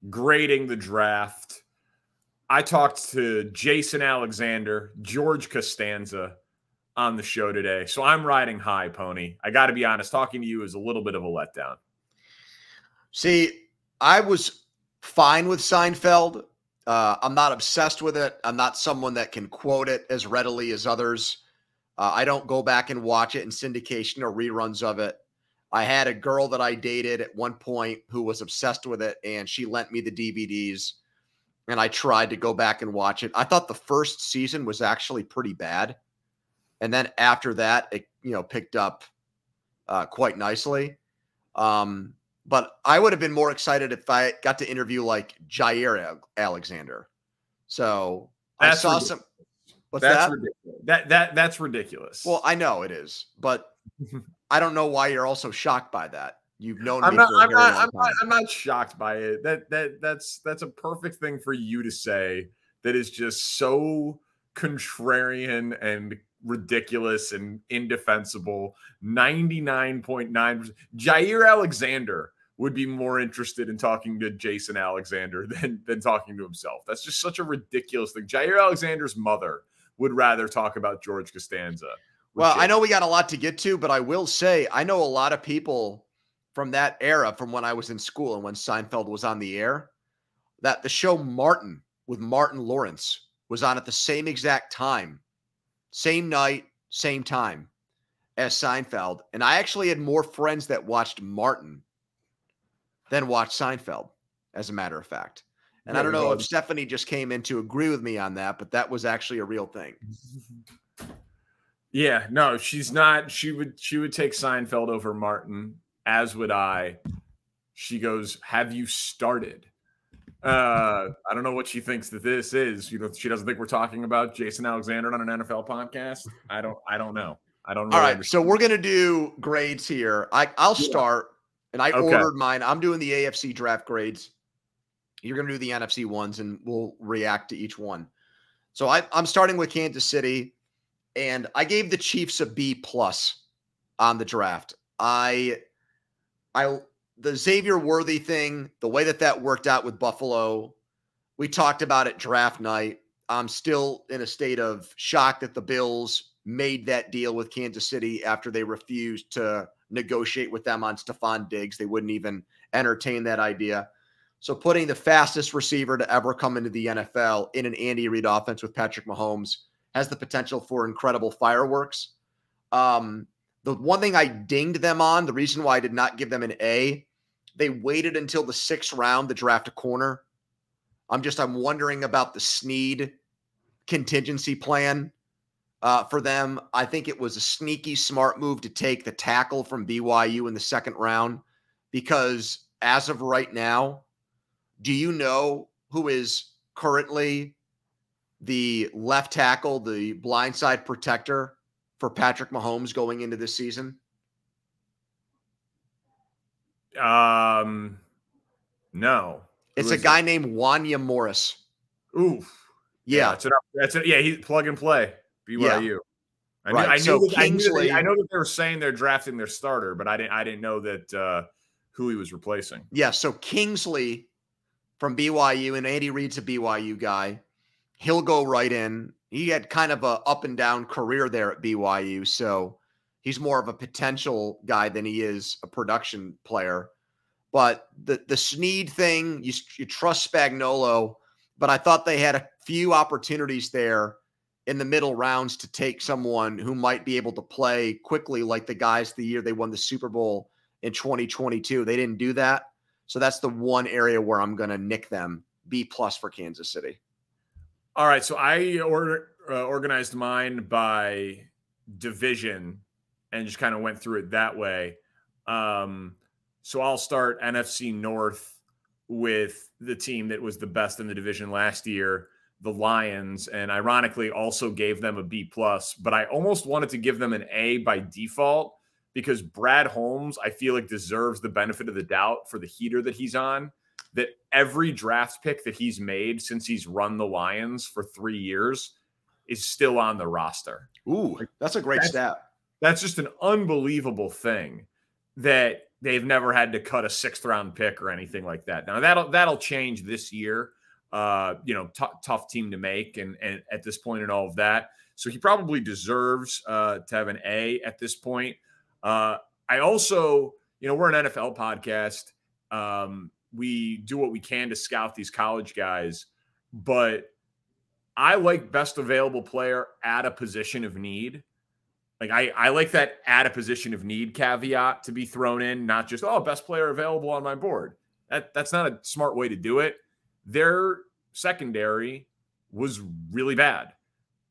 grading the draft. I talked to Jason Alexander, George Costanza on the show today. So I'm riding high, Pony. I got to be honest, talking to you is a little bit of a letdown. See, I was fine with Seinfeld. I'm not obsessed with it. I'm not someone that can quote it as readily as others. I don't go back and watch it in syndication or reruns of it. I had a girl that I dated at one point who was obsessed with it, and she lent me the DVDs, and I tried to go back and watch it. I thought the first season was actually pretty bad. And then after that, it, picked up quite nicely. But I would have been more excited if I got to interview like Jair Alexander. So that's I saw ridiculous. What's that's that? Ridiculous. That's ridiculous. Well, I know it is, but I don't know why you're also shocked by that. You've known me I'm not shocked by it. That's a perfect thing for you to say. That is just so contrarian and ridiculous and indefensible. 99.9%. Jair Alexander would be more interested in talking to Jason Alexander than talking to himself. That's just such a ridiculous thing. Jair Alexander's mother would rather talk about George Costanza. Well, I know we got a lot to get to, but I will say I know a lot of people from that era, from when I was in school and when Seinfeld was on the air, that the show Martin with Martin Lawrence was on at the same exact time, same night, same time as Seinfeld. And I actually had more friends that watched Martin than watched Seinfeld, as a matter of fact. And I don't know if Stephanie just came in to agree with me on that, but that was actually a real thing. Yeah, no, she's not. She would take Seinfeld over Martin, as would I. She goes, "Have you started?" I don't know what she thinks that this is. She doesn't think we're talking about Jason Alexander on an NFL podcast. I don't know. I don't know. All right, so we're gonna do grades here. I'll start, and I ordered mine. I'm doing the AFC draft grades. You're gonna do the NFC ones, and we'll react to each one. So I'm starting with Kansas City, and I gave the Chiefs a B+ on the draft. The Xavier Worthy thing, the way that worked out with Buffalo, we talked about it draft night. I'm still in a state of shock that the Bills made that deal with Kansas City after they refused to negotiate with them on Stephon Diggs. They wouldn't even entertain that idea. So putting the fastest receiver to ever come into the NFL in an Andy Reid offense with Patrick Mahomes has the potential for incredible fireworks. The one thing I dinged them on, the reason why I did not give them an A, they waited until the 6th round to draft a corner. I'm wondering about the Snead contingency plan for them. I think it was a sneaky, smart move to take the tackle from BYU in the 2nd round, because as of right now, do you know who is currently the left tackle, the blindside protector for Patrick Mahomes going into this season? No. It's a guy named Wanya Morris. Ooh. Yeah. Yeah, he's plug and play. BYU. Yeah. I know that they were saying they're drafting their starter, but I didn't know that who he was replacing. Yeah, so Kingsley from BYU, and Andy Reid's a BYU guy. He'll go right in. He had kind of a up and down career there at BYU, so he's more of a potential guy than he is a production player. But the Snead thing, you trust Spagnuolo, but I thought they had a few opportunities there in the middle rounds to take someone who might be able to play quickly, like the guys the year they won the Super Bowl in 2022. They didn't do that. So that's the one area where I'm going to nick them. B+ for Kansas City. All right, so I organized mine by division and just kind of went through it that way. So I'll start NFC North with the team that was the best in the division last year, the Lions, and ironically also gave them a B+, but I almost wanted to give them an A by default because Brad Holmes, I feel like, deserves the benefit of the doubt for the heater that he's on, that every draft pick that he's made since he's run the Lions for 3 years is still on the roster. Ooh, that's a great stat. That's just an unbelievable thing that they've never had to cut a 6th round pick or anything like that. Now that'll change this year. Tough team to make, and at this point and all of that. So he probably deserves to have an A at this point. I also, we're an NFL podcast. We do what we can to scout these college guys, but I like best available player at a position of need. Like I like that at a position of need caveat to be thrown in, not just, best player available on my board. That's not a smart way to do it. Their secondary was really bad.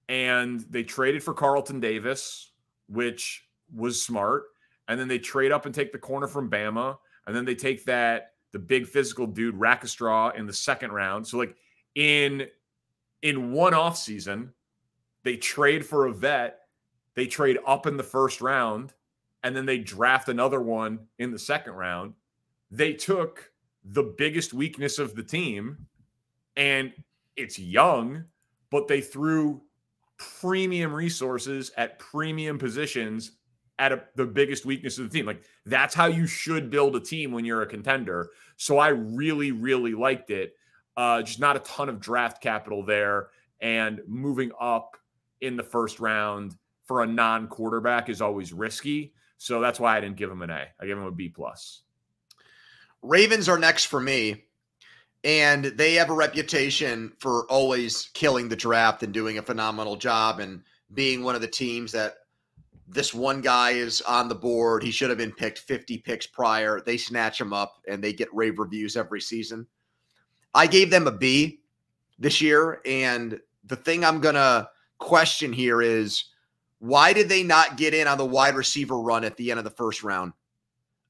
And they traded for Carlton Davis, which was smart. And then they trade up and take the corner from Bama. And then they take the big physical dude, Rackestraw, in the 2nd round. So like in one offseason, they trade for a vet. They trade up in the 1st round, and then they draft another one in the 2nd round. They took the biggest weakness of the team, and it's young, but they threw premium resources at premium positions at the biggest weakness of the team. Like, that's how you should build a team when you're a contender. So I really, really liked it. Just not a ton of draft capital there, and moving up in the 1st round for a non-quarterback is always risky. So that's why I didn't give him an A. I gave him a B+. Ravens are next for me, and they have a reputation for always killing the draft and doing a phenomenal job and being one of the teams that this one guy is on the board. He should have been picked 50 picks prior. They snatch him up, and they get rave reviews every season. I gave them a B this year, and the thing I'm going to question here is, why did they not get in on the wide receiver run at the end of the 1st round?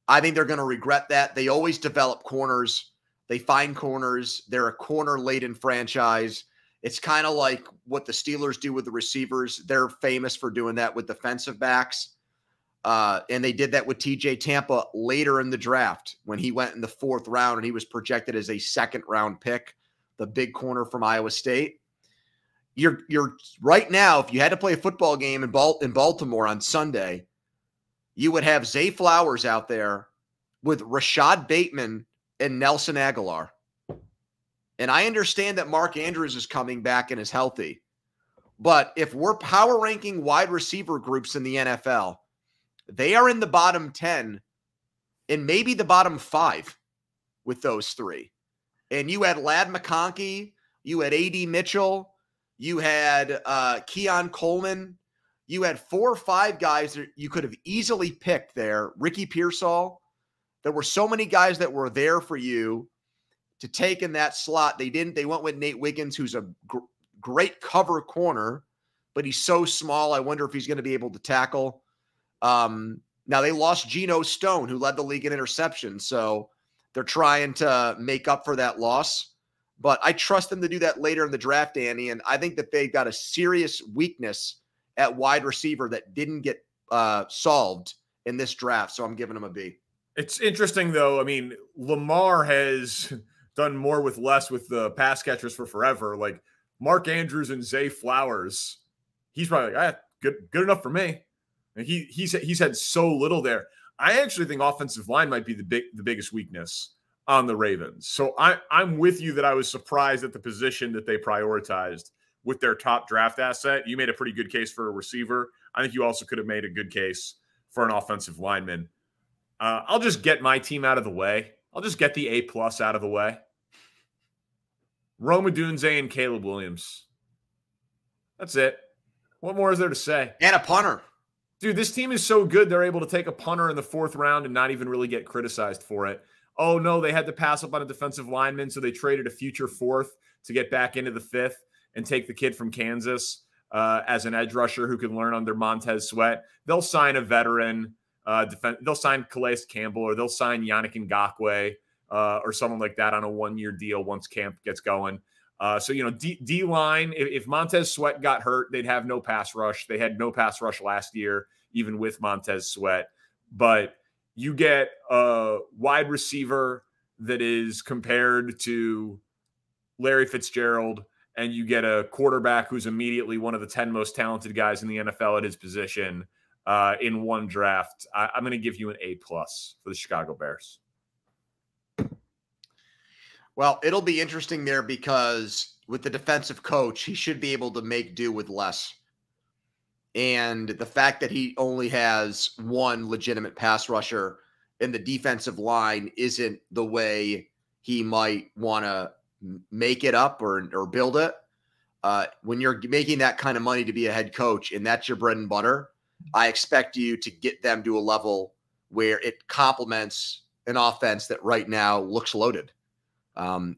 I think they're going to regret that. They always develop corners. They find corners. They're a corner-laden franchise. It's kind of like what the Steelers do with the receivers. They're famous for doing that with defensive backs. And they did that with TJ Tampa later in the draft when he went in the 4th round and he was projected as a 2nd-round pick, the big corner from Iowa State. You're right now, if you had to play a football game in Baltimore on Sunday, you would have Zay Flowers out there with Rashad Bateman and Nelson Aguilar. And I understand that Mark Andrews is coming back and is healthy. But if we're power ranking wide receiver groups in the NFL, they are in the bottom 10 and maybe the bottom 5 with those 3. And you had Ladd McConkey, you had A.D. Mitchell, you had Keon Coleman. You had 4 or 5 guys that you could have easily picked there. Ricky Pearsall. There were so many guys that were there for you to take in that slot. They didn't. They went with Nate Wiggins, who's a great cover corner, but he's so small. I wonder if he's going to be able to tackle. Now they lost Geno Stone, who led the league in interceptions. So they're trying to make up for that loss. But I trust them to do that later in the draft, Danny. And I think that they've got a serious weakness at wide receiver that didn't get solved in this draft. So I'm giving them a B. It's interesting, though. I mean, Lamar has done more with less with the pass catchers for forever. Like Mark Andrews and Zay Flowers, he's probably like, good enough for me. And he's had so little there. I actually think offensive line might be the biggest weakness on the Ravens. So I'm with you that I was surprised at the position that they prioritized with their top draft asset. You made a pretty good case for a receiver. I think you also could have made a good case for an offensive lineman. I'll just get my team out of the way. I'll just get the A+ out of the way. Rome Odunze and Caleb Williams. That's it. What more is there to say? And a punter. Dude, this team is so good, they're able to take a punter in the 4th round and not even really get criticized for it. Oh, no, they had to pass up on a defensive lineman, so they traded a future 4th to get back into the 5th and take the kid from Kansas as an edge rusher who can learn under Montez Sweat. They'll sign a veteran. They'll sign Calais Campbell, or they'll sign Yannick Ngakoue or someone like that on a 1-year deal once camp gets going. So, D-line, if Montez Sweat got hurt, they'd have no pass rush. They had no pass rush last year, even with Montez Sweat. But you get a wide receiver that is compared to Larry Fitzgerald, and you get a quarterback who's immediately one of the 10 most talented guys in the NFL at his position. in one draft. I'm going to give you an A+ for the Chicago Bears. Well, it'll be interesting there because with the defensive coach, he should be able to make do with less. And the fact that he only has one legitimate pass rusher and the defensive line isn't the way he might want to make it up or build it. When you're making that kind of money to be a head coach and that's your bread and butter, I expect you to get them to a level where it complements an offense that right now looks loaded.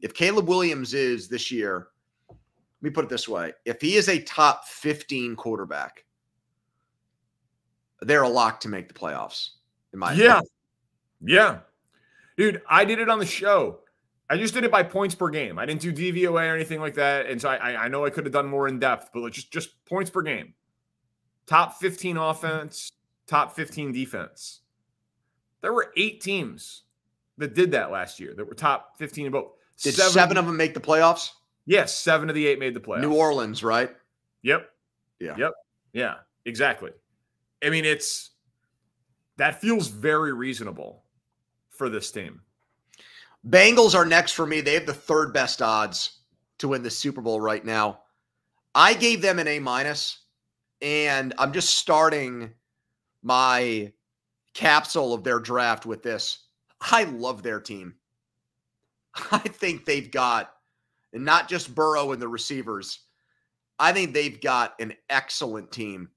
If Caleb Williams is this year, let me put it this way. If he is a top 15 quarterback, they're a lock to make the playoffs, in my opinion. Yeah. Dude, I did it on the show. I just did it by points per game. I didn't do DVOA or anything like that. And so I know I could have done more in depth, but just points per game. Top 15 offense, top 15 defense. There were 8 teams that did that last year that were top 15 in both. Did 7 of them make the playoffs? Yes, 7 of the 8 made the playoffs. New Orleans, right? Yep. Yeah. Yep. Yeah, exactly. I mean, that feels very reasonable for this team. Bengals are next for me. They have the 3rd best odds to win the Super Bowl right now. I gave them an A-, and I'm just starting my capsule of their draft with this. I love their team. I think they've got, and not just Burrow and the receivers, I think they've got an excellent team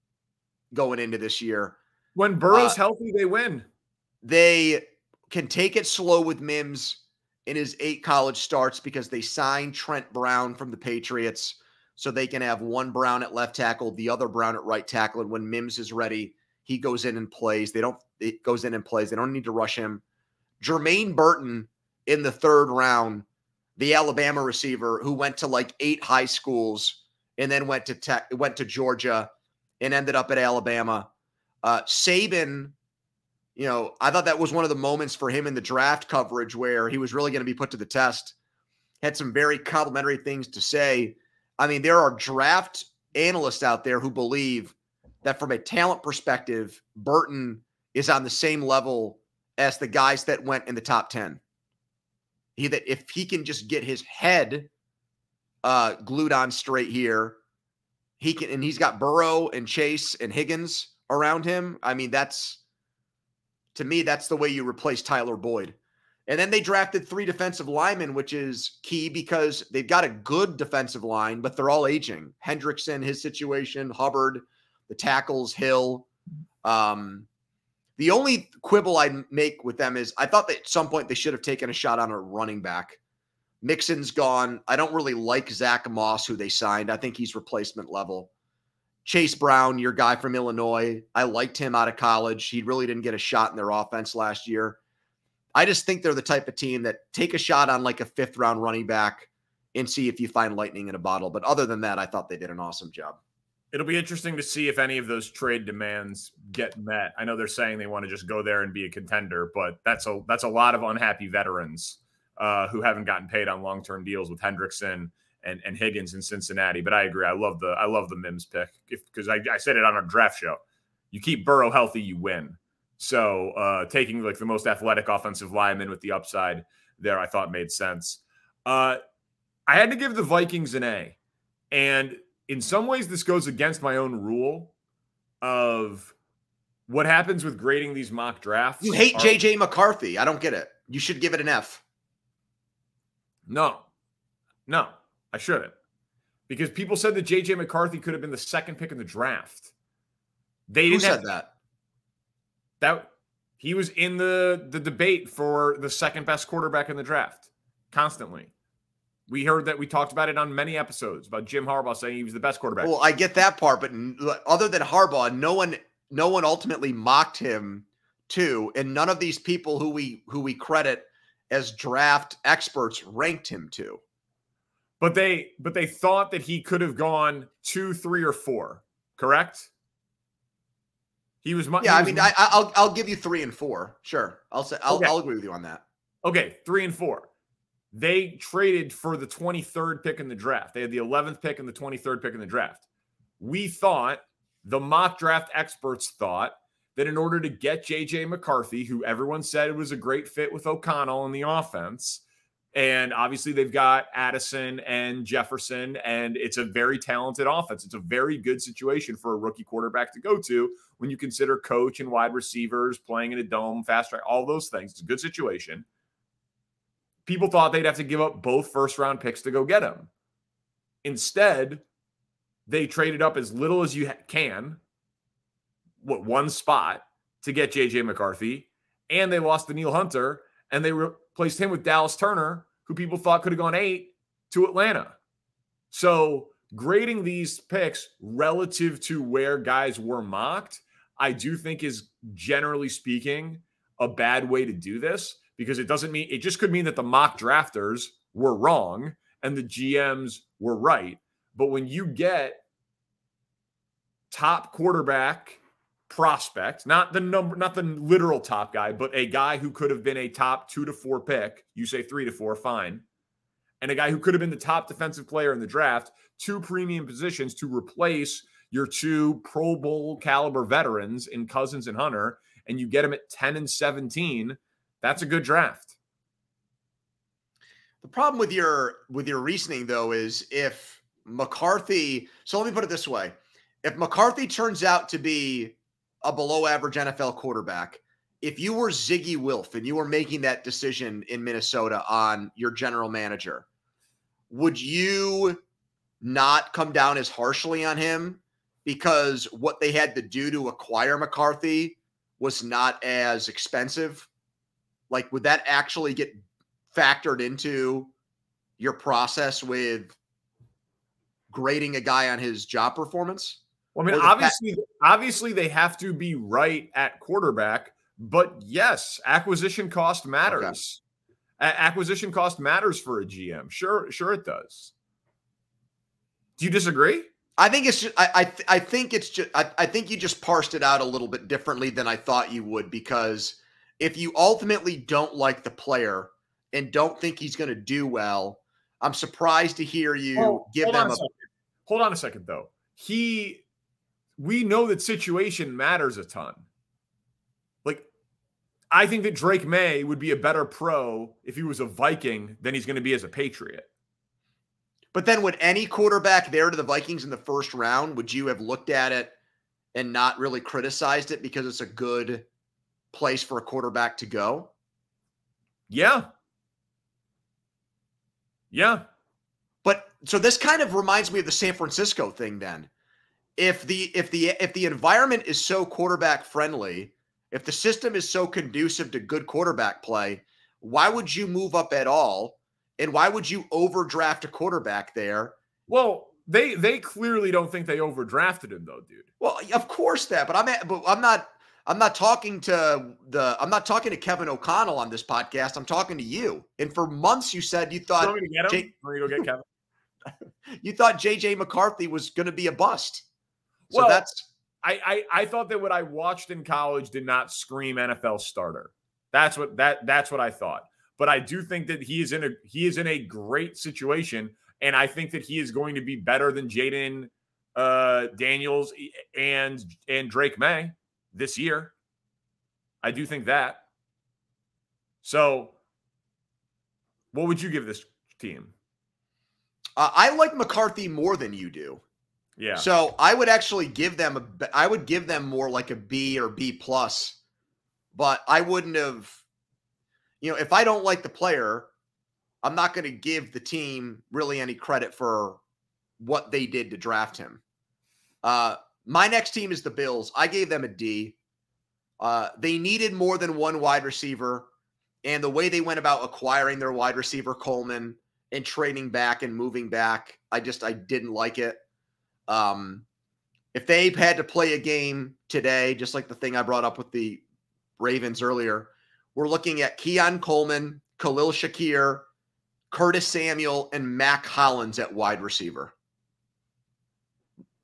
going into this year. When Burrow's healthy, they win. They can take it slow with Mims in his 8 college starts because they signed Trent Brown from the Patriots so they can have one Brown at left tackle, the other Brown at right tackle. And when Mims is ready, he goes in and plays. They don't need to rush him. Jermaine Burton in the 3rd round, the Alabama receiver who went to like 8 high schools and then went to Georgia and ended up at Alabama. Saban, I thought that was one of the moments for him in the draft coverage where he was really going to be put to the test. Had some very complimentary things to say. I mean, there are draft analysts out there who believe that from a talent perspective, Burton is on the same level as the guys that went in the top 10. That if he can just get his head glued on straight here, he can, and he's got Burrow and Chase and Higgins around him. I mean, to me, that's the way you replace Tyler Boyd. And then they drafted 3 defensive linemen, which is key because they've got a good defensive line, but they're all aging. Hendrickson, his situation, Hubbard, the tackles, Hill. The only quibble I'd make with them is I thought that at some point they should have taken a shot on a running back. Mixon's gone. I don't really like Zach Moss, who they signed. I think he's replacement level. Chase Brown, your guy from Illinois, I liked him out of college. He really didn't get a shot in their offense last year. I just think they're the type of team that take a shot on like a 5th round running back and see if you find lightning in a bottle. But other than that, I thought they did an awesome job. It'll be interesting to see if any of those trade demands get met. I know they're saying they want to just go there and be a contender, but that's a lot of unhappy veterans who haven't gotten paid on long-term deals with Hendrickson and Higgins in Cincinnati. But I agree. I love the Mims pick because I said it on our draft show. You keep Burrow healthy, you win. So taking like the most athletic offensive lineman with the upside there, I thought made sense. I had to give the Vikings an A. And in some ways, this goes against my own rule of what happens with grading these mock drafts. You hate J.J. McCarthy. I don't get it. You should give it an F. No, I shouldn't. Because people said that J.J. McCarthy could have been the 2nd pick in the draft. Who said that? That he was in the debate for the 2nd best quarterback in the draft constantly. We heard that. We talked about it on many episodes about Jim Harbaugh saying he was the best quarterback. Well, I get that part, but other than Harbaugh, no one ultimately mocked him too, and none of these people who we credit as draft experts ranked him too. But they thought that he could have gone 2, 3, or 4. Correct? He was. Yeah, I mean, I'll give you 3 and 4. Sure, I'll agree with you on that. Okay, 3 and 4. They traded for the 23rd pick in the draft. They had the 11th pick and the 23rd pick in the draft. We thought, the mock draft experts thought, that in order to get J.J. McCarthy, who everyone said was a great fit with O'Connell in the offense, and obviously they've got Addison and Jefferson, and it's a very talented offense. It's a very good situation for a rookie quarterback to go to when you consider coach and wide receivers, playing in a dome, fast track, all those things. It's a good situation. People thought they'd have to give up both first-round picks to go get him. Instead, they traded up as little as you can, one spot, to get J.J. McCarthy, and they lost Danielle Hunter, and they replaced him with Dallas Turner, who people thought could have gone 8 to Atlanta. So grading these picks relative to where guys were mocked, I do think is, generally speaking, a bad way to do this, because it just could mean that the mock drafters were wrong and the GMs were right. But when you get top quarterback prospect, not the literal top guy, but a guy who could have been a top 2 to 4 pick, you say 3 to 4, fine, and a guy who could have been the top defensive player in the draft, 2 premium positions to replace your 2 Pro Bowl caliber veterans in Cousins and Hunter, and you get him at 10 and 17, that's a good draft. The problem with your reasoning, though, is if McCarthy, so let me put it this way. If McCarthy turns out to be a below average NFL quarterback, if you were Ziggy Wilf and you were making that decision in Minnesota on your general manager, would you not come down as harshly on him because what they had to do to acquire McCarthy was not as expensive? Like, would that actually get factored into your process with grading a guy on his job performance? Well, I mean, obviously they have to be right at quarterback, but yes, acquisition cost matters. Okay. Acquisition cost matters for a GM. Sure it does. Do you disagree? I think it's just, I think you just parsed it out a little bit differently than I thought you would, because if you ultimately don't like the player and don't think he's going to do well, I'm surprised to hear you give them a. Hold on a second, though. We know that situation matters a ton. Like, I think that Drake May would be a better pro if he was a Viking than he's going to be as a Patriot. But then would any quarterback there to the Vikings in the first round, would you have looked at it and not really criticized it because it's a good place for a quarterback to go? Yeah. Yeah. But so this kind of reminds me of the San Francisco thing then. If the environment is so quarterback friendly, if the system is so conducive to good quarterback play, why would you move up at all? And why would you overdraft a quarterback there? Well, they clearly don't think they overdrafted him, though, dude. Well, of course that, but I'm not talking to Kevin O'Connell on this podcast. I'm talking to you. And for months you said you thought you want me to get him? Want me to go get Kevin? You thought J.J. McCarthy was going to be a bust. So well, that's I thought that what I watched in college did not scream NFL starter. That's what I thought. But I do think that he is in a great situation, and I think that he is going to be better than Jaden Daniels and Drake May this year. I do think that. So, what would you give this team? I like McCarthy more than you do. Yeah. So I would actually give them more like a B or B plus, but I wouldn't have. If I don't like the player, I'm not going to give the team really any credit for what they did to draft him. My next team is the Bills. I gave them a D. They needed more than one wide receiver, and the way they went about acquiring their wide receiver, Coleman, and trading back and moving back, I didn't like it. If they had to play a game today, just like the thing I brought up with the Ravens earlier, we're looking at Keon Coleman, Khalil Shakir, Curtis Samuel, and Mac Hollins at wide receiver.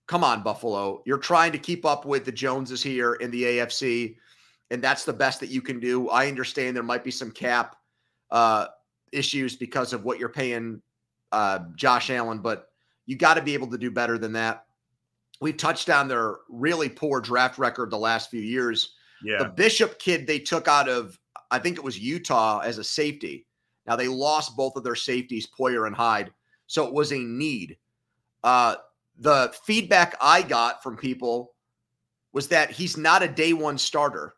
Come on, Buffalo. You're trying to keep up with the Joneses here in the AFC, and that's the best that you can do. I understand there might be some cap issues because of what you're paying Josh Allen, but you got to be able to do better than that. We've touched on their really poor draft record the last few years. The Bishop kid they took out of, I think it was Utah, as a safety. Now, they lost both of their safeties, Poyer and Hyde, so it was a need. The feedback I got from people was that he's not a day one starter,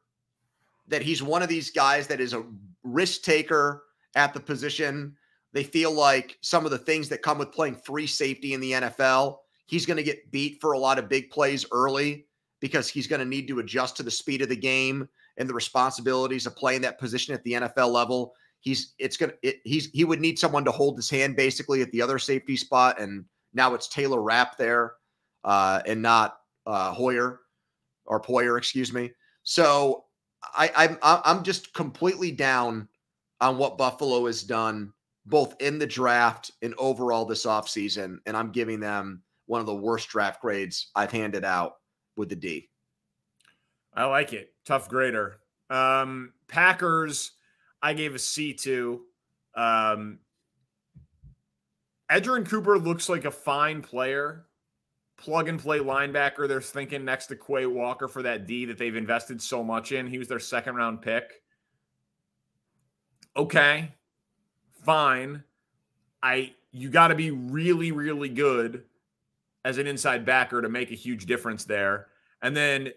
that he's one of these guys that is a risk taker at the position. They feel like some of the things that come with playing free safety in the NFL, he's going to get beat for a lot of big plays early because he's going to need to adjust to the speed of the game and the responsibilities of playing that position at the NFL level. He would need someone to hold his hand basically at the other safety spot, and now it's Taylor Rapp there and not Poyer, excuse me. So I'm just completely down on what Buffalo has done both in the draft and overall this offseason, and I'm giving them one of the worst draft grades I've handed out with the D. I like it. Tough grader. Packers, I gave a C to. Edgerrin Cooper looks like a fine player. Plug and play linebacker. They're thinking next to Quay Walker for that D that they've invested so much in. He was their second round pick. Okay. Fine. You got to be really, really good as an inside backer to make a huge difference there. And then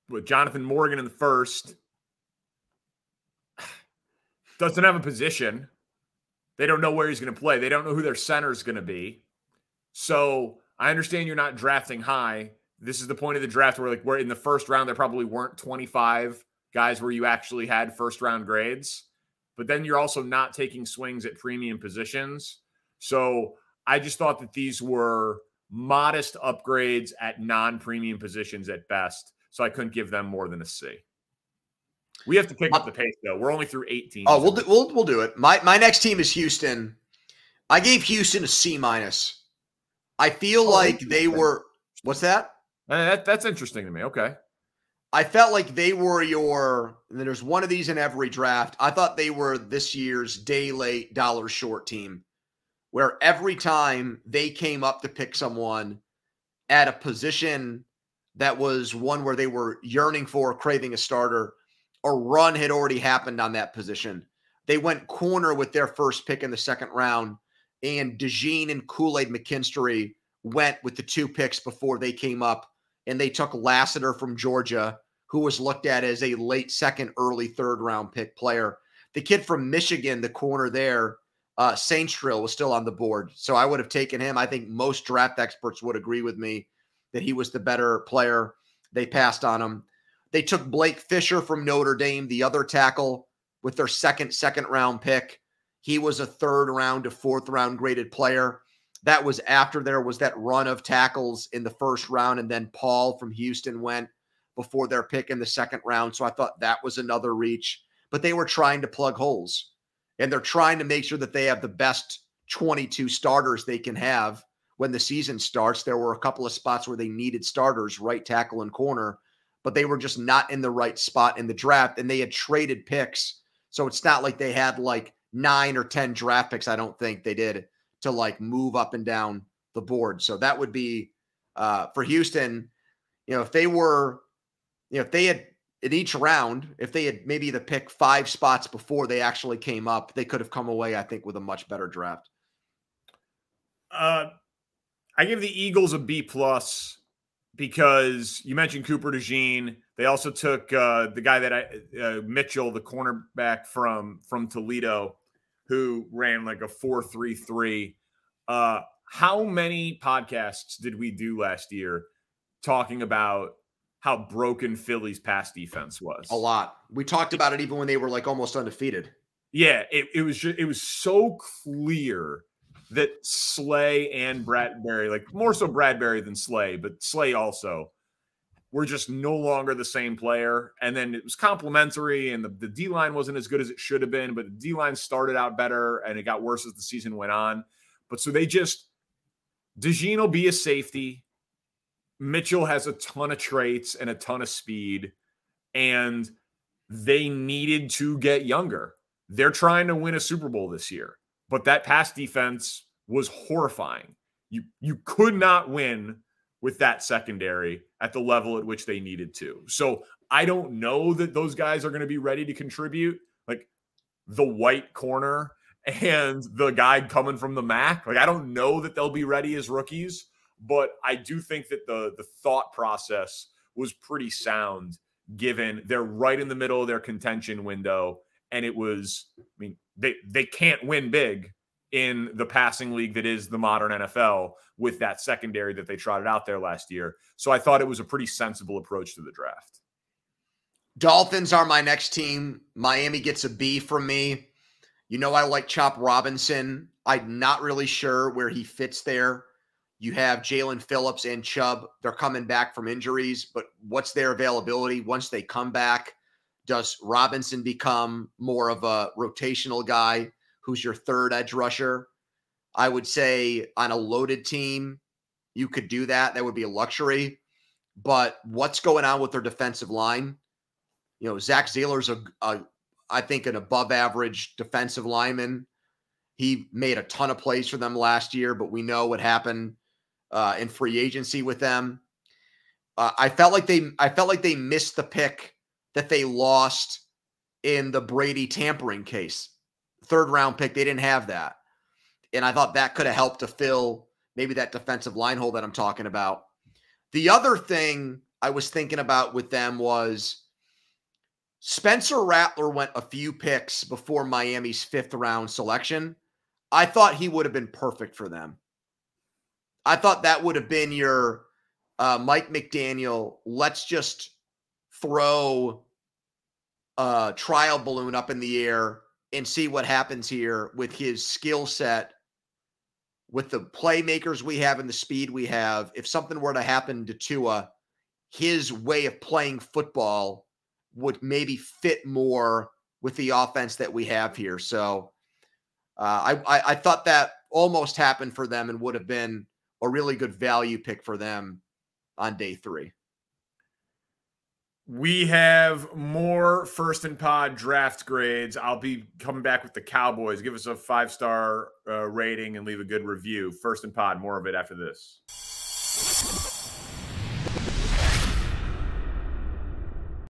with Jonathan Morgan in the first, doesn't have a position. They don't know where he's going to play. They don't know who their center is going to be. So I understand you're not drafting high. This is the point of the draft where in the first round, there probably weren't 25 guys where you actually had first round grades, but then you're also not taking swings at premium positions. So I just thought that these were modest upgrades at non-premium positions at best. So I couldn't give them more than a C. We have to pick up the pace, though. We're only through 18. Oh, we'll do it. My next team is Houston. I gave Houston a C-. I feel like they were – what's that? That's interesting to me. Okay. I felt like they were and there's one of these in every draft. I thought they were this year's day late, dollar short team, where every time they came up to pick someone at a position that was one where they were yearning for, craving a starter, a run had already happened on that position. They went corner with their first pick in the second round, and DeJean and Kool-Aid McKinstry went with the 2 picks before they came up, and they took Lassiter from Georgia, who was looked at as a late second, early third round pick player. The kid from Michigan, the corner there, Saintrill, was still on the board. So I would have taken him. I think most draft experts would agree with me that he was the better player. They passed on him. They took Blake Fisher from Notre Dame, the other tackle, with their second round pick. He was a third round to fourth round graded player. That was after there was that run of tackles in the first round, and then Paul from Houston went before their pick in the second round. So I thought that was another reach. But they were trying to plug holes, and they're trying to make sure that they have the best 22 starters they can have when the season starts. There were a couple of spots where they needed starters, right tackle and corner, but they were just not in the right spot in the draft, and they had traded picks. So it's not like they had like 9 or 10 draft picks, I don't think they did, to like move up and down the board. So that would be for Houston, if they were, if they had in each round, if they had maybe the pick 5 spots before they actually came up, they could have come away, I think, with a much better draft. I give the Eagles a B+ because you mentioned Cooper DeJean. They also took the guy that Mitchell, the cornerback from Toledo, who ran like a 4.33. How many podcasts did we do last year talking about how broken Philly's pass defense was? A lot. We talked about it even when they were like almost undefeated. Yeah, it was so clear that Slay and Bradbury, like more so Bradbury than Slay, but Slay also, were just no longer the same player. And then it was complimentary, and the D-line wasn't as good as it should have been, but the D-line started out better, and it got worse as the season went on. But so DeJean will be a safety. Mitchell has a ton of traits and a ton of speed, and they needed to get younger. They're trying to win a Super Bowl this year, but that pass defense was horrifying. You could not win with that secondary at the level at which they needed to. So I don't know that those guys are going to be ready to contribute. Like the white corner and the guy coming from the MAC. Like, I don't know that they'll be ready as rookies, but I do think that the thought process was pretty sound, given they're right in the middle of their contention window. And it was, I mean, they can't win big in the passing league that is the modern NFL with that secondary that they trotted out there last year. So I thought it was a pretty sensible approach to the draft. Dolphins are my next team. Miami gets a B from me. You know, I like Chop Robinson. I'm not really sure where he fits there. You have Jalen Phillips and Chubb. They're coming back from injuries, but what's their availability once they come back? Does Robinson become more of a rotational guy who's your third edge rusher? I would say on a loaded team, you could do that. That would be a luxury. But what's going on with their defensive line? You know, Zach Zieler's I think an above average defensive lineman. He made a ton of plays for them last year, but we know what happened in free agency with them. I felt like they missed the pick that they lost in the Brady tampering case. Third round pick, they didn't have that. And I thought that could have helped to fill maybe that defensive line hole that I'm talking about. The other thing I was thinking about with them was Spencer Rattler went a few picks before Miami's 5th round selection. I thought he would have been perfect for them. I thought that would have been your Mike McDaniel, let's just throw a trial balloon up in the air and see what happens here with his skill set, with the playmakers we have and the speed we have. If something were to happen to Tua, his way of playing football would maybe fit more with the offense that we have here. So I thought that almost happened for them and would have been a really good value pick for them on day 3. We have more First and Pod draft grades. I'll be coming back with the Cowboys. Give us a 5-star rating and leave a good review. First and Pod, more of it after this.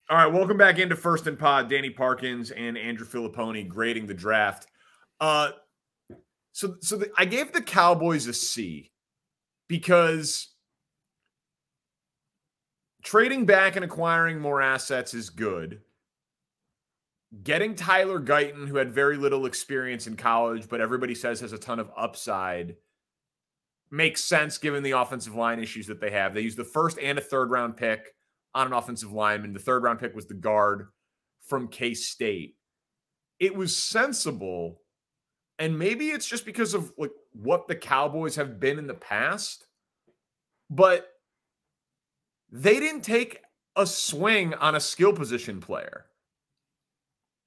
All right, welcome back into First and Pod. Danny Parkins and Andrew Fillipponi grading the draft. I gave the Cowboys a C because trading back and acquiring more assets is good. Getting Tyler Guyton, who had very little experience in college, but everybody says has a ton of upside, makes sense given the offensive line issues that they have. They used the 1st and a 3rd round pick on an offensive lineman. The 3rd round pick was the guard from K-State. It was sensible, and maybe it's just because of like what the Cowboys have been in the past, but they didn't take a swing on a skill position player.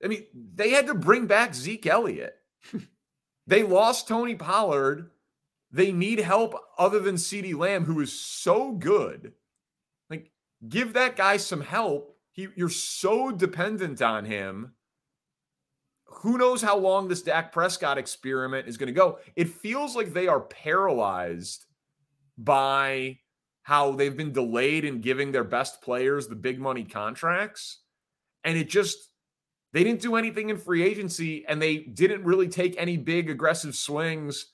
I mean, they had to bring back Zeke Elliott. They lost Tony Pollard. They need help other than CeeDee Lamb, who is so good. Like, give that guy some help. You're so dependent on him. Who knows how long this Dak Prescott experiment is going to go? It feels like they are paralyzed by how they've been delayed in giving their best players the big money contracts. And they didn't do anything in free agency, and they didn't really take any big aggressive swings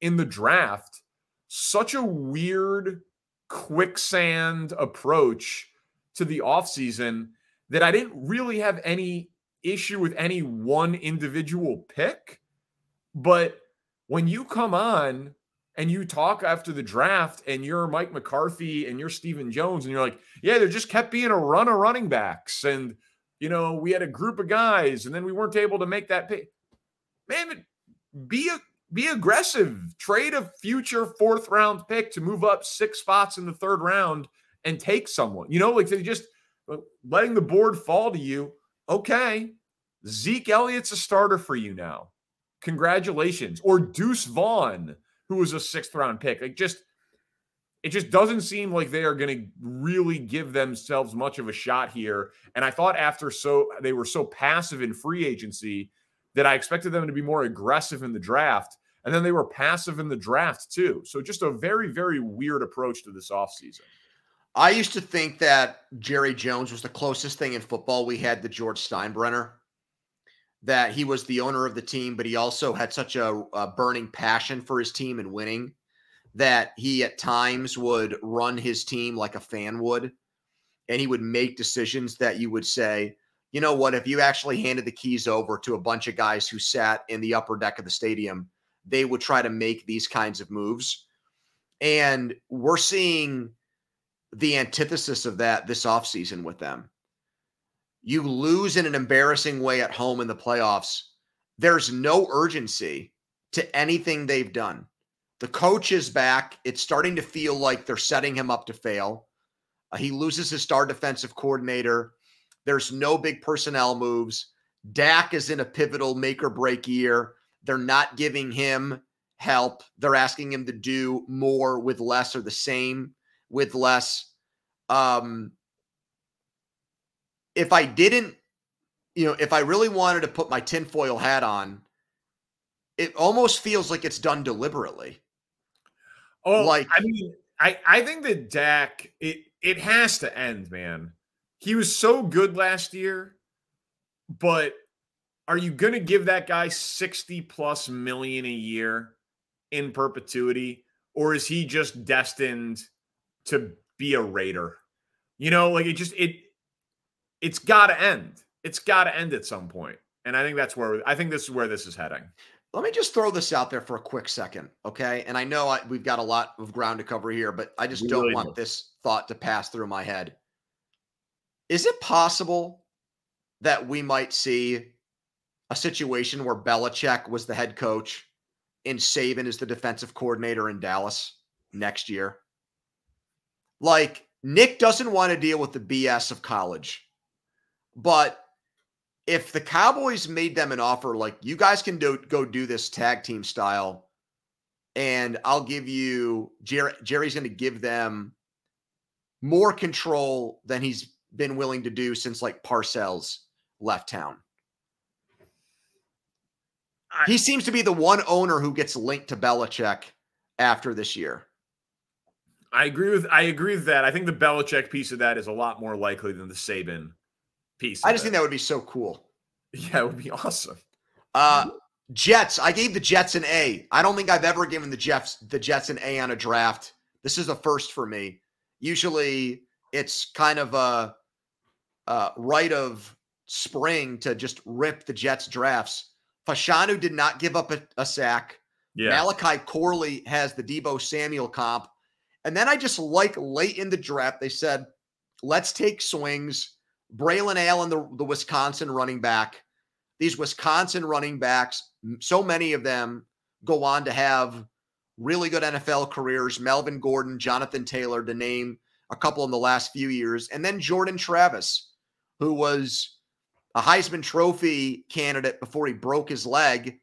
in the draft. Such a weird quicksand approach to the offseason that I didn't really have any issue with any one individual pick. But when you come on and you talk after the draft and you're Mike McCarthy and you're Stephen Jones and you're like, yeah, there just kept being a run of running backs. And, you know, we had a group of guys and then we weren't able to make that pick. Man, be aggressive. Trade a future 4th round pick to move up 6 spots in the 3rd round and take someone. You know, like they just letting the board fall to you. Okay, Zeke Elliott's a starter for you now. Congratulations. Or Deuce Vaughn, who was a 6th round pick. It just doesn't seem like they are going to really give themselves much of a shot here. And I thought they were so passive in free agency that I expected them to be more aggressive in the draft. And then they were passive in the draft too. So just a very, very weird approach to this offseason. I used to think that Jerry Jones was the closest thing in football we had to George Steinbrenner, that he was the owner of the team, but he also had such a burning passion for his team and winning that he at times would run his team like a fan would. And he would make decisions that you would say, you know what, if you actually handed the keys over to a bunch of guys who sat in the upper deck of the stadium, they would try to make these kinds of moves. And we're seeing the antithesis of that this offseason with them. You lose in an embarrassing way at home in the playoffs. There's no urgency to anything they've done. The coach is back. It's starting to feel like they're setting him up to fail. He loses his star defensive coordinator. There's no big personnel moves. Dak is in a pivotal make or break year. They're not giving him help. They're asking him to do more with less or the same with less. If I didn't, if I really wanted to put my tinfoil hat on, it almost feels like it's done deliberately. Oh, like, I mean, I think that Dak, it has to end, man. He was so good last year, but are you going to give that guy $60+ million a year in perpetuity, or is he just destined to be a Raider? Like it's got to end. It's got to end at some point. And I think this is where this is heading. Let me just throw this out there for a quick second, okay? And I know we've got a lot of ground to cover here, but I just don't want this thought to pass through my head. Is it possible that we might see a situation where Belichick was the head coach and Saban is the defensive coordinator in Dallas next year? Like, Nick doesn't want to deal with the BS of college, but if the Cowboys made them an offer, like, you guys can go do this tag team style, and I'll give you, Jerry's going to give them more control than he's been willing to do since, like, Parcells left town. He seems to be the one owner who gets linked to Belichick after this year. I agree with that. I think the Belichick piece of that is a lot more likely than the Saban piece. I just think that would be so cool. Yeah, it would be awesome. Jets. I gave the Jets an A. I don't think I've ever given the Jets an A on a draft. This is a first for me. Usually it's kind of a rite of spring to just rip the Jets drafts. Fashanu did not give up a sack. Yeah. Malachi Corley has the Deebo Samuel comp. And then I just like late in the draft, they said, let's take swings. Braylon Allen, the Wisconsin running back. These Wisconsin running backs, so many of them go on to have really good NFL careers. Melvin Gordon, Jonathan Taylor, to name a couple in the last few years. And then Jordan Travis, who was a Heisman Trophy candidate before he broke his leg.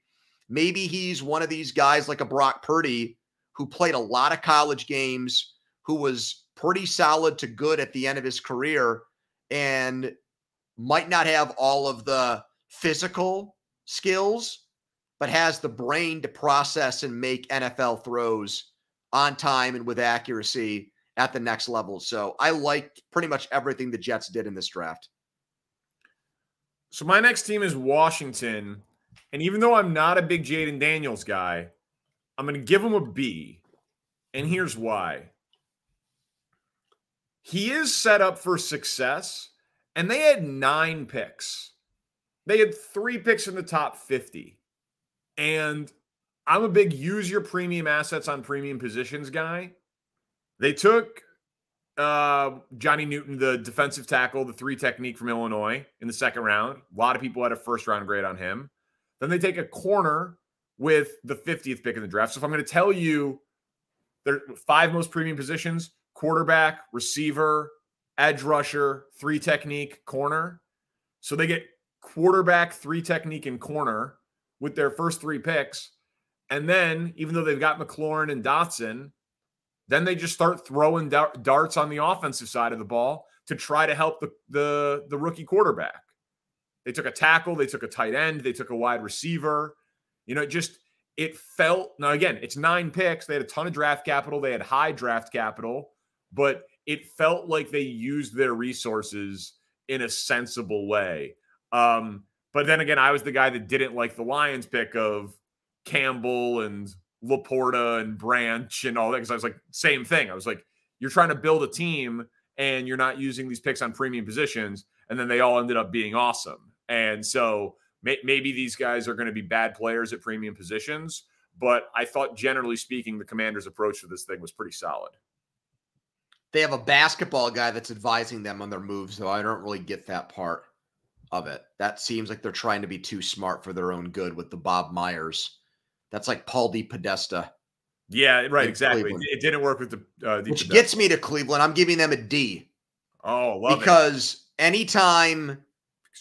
Maybe he's one of these guys like a Brock Purdy who played a lot of college games, who was pretty solid to good at the end of his career, and might not have all of the physical skills, but has the brain to process and make NFL throws on time and with accuracy at the next level. So I like pretty much everything the Jets did in this draft. So my next team is Washington. And even though I'm not a big Jaden Daniels guy, I'm going to give him a B. And here's why. He is set up for success, and they had 9 picks. They had 3 picks in the top 50. And I'm a big use your premium assets on premium positions guy. They took Johnny Newton, the defensive tackle, the 3 technique from Illinois in the second round. A lot of people had a first-round grade on him. Then they take a corner with the 50th pick in the draft. So if I'm going to tell you their 5 most premium positions, quarterback, receiver, edge rusher, 3 technique, corner. So they get quarterback, 3 technique, and corner with their first 3 picks. And then, even though they've got McLaurin and Dotson, then they just start throwing darts on the offensive side of the ball to try to help the rookie quarterback. They took a tackle, they took a tight end, they took a wide receiver. It felt, now again, it's 9 picks. They had a ton of draft capital. They had high draft capital, but it felt like they used their resources in a sensible way. But then again, I was the guy that didn't like the Lions pick of Campbell and Laporta and Branch and all that, because I was like, same thing. I was like, you're trying to build a team and you're not using these picks on premium positions. And then they all ended up being awesome. And so maybe these guys are going to be bad players at premium positions. But I thought, generally speaking, the Commanders' approach to this thing was pretty solid. They have a basketball guy that's advising them on their moves, though I don't really get that part of it. That seems like they're trying to be too smart for their own good with the Bob Myers. That's like Paul DePodesta. Yeah, right, exactly. Cleveland. It didn't work with the which gets me to Cleveland. I'm giving them a D. Oh, love because anytime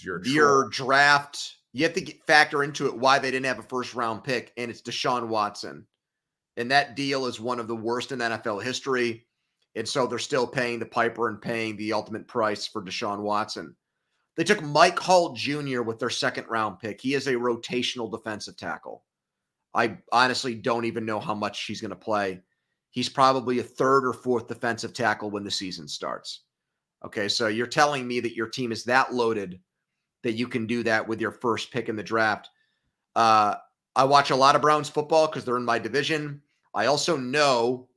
your draft, you have to factor into it why they didn't have a first-round pick, and it's Deshaun Watson. And that deal is one of the worst in NFL history. And so they're still paying the piper and paying the ultimate price for Deshaun Watson. They took Mike Hull Jr. with their second-round pick. He is a rotational defensive tackle. I honestly don't even know how much he's going to play. He's probably a third or fourth defensive tackle when the season starts. Okay, so you're telling me that your team is that loaded that you can do that with your first pick in the draft. I watch a lot of Browns football because they're in my division. I also know,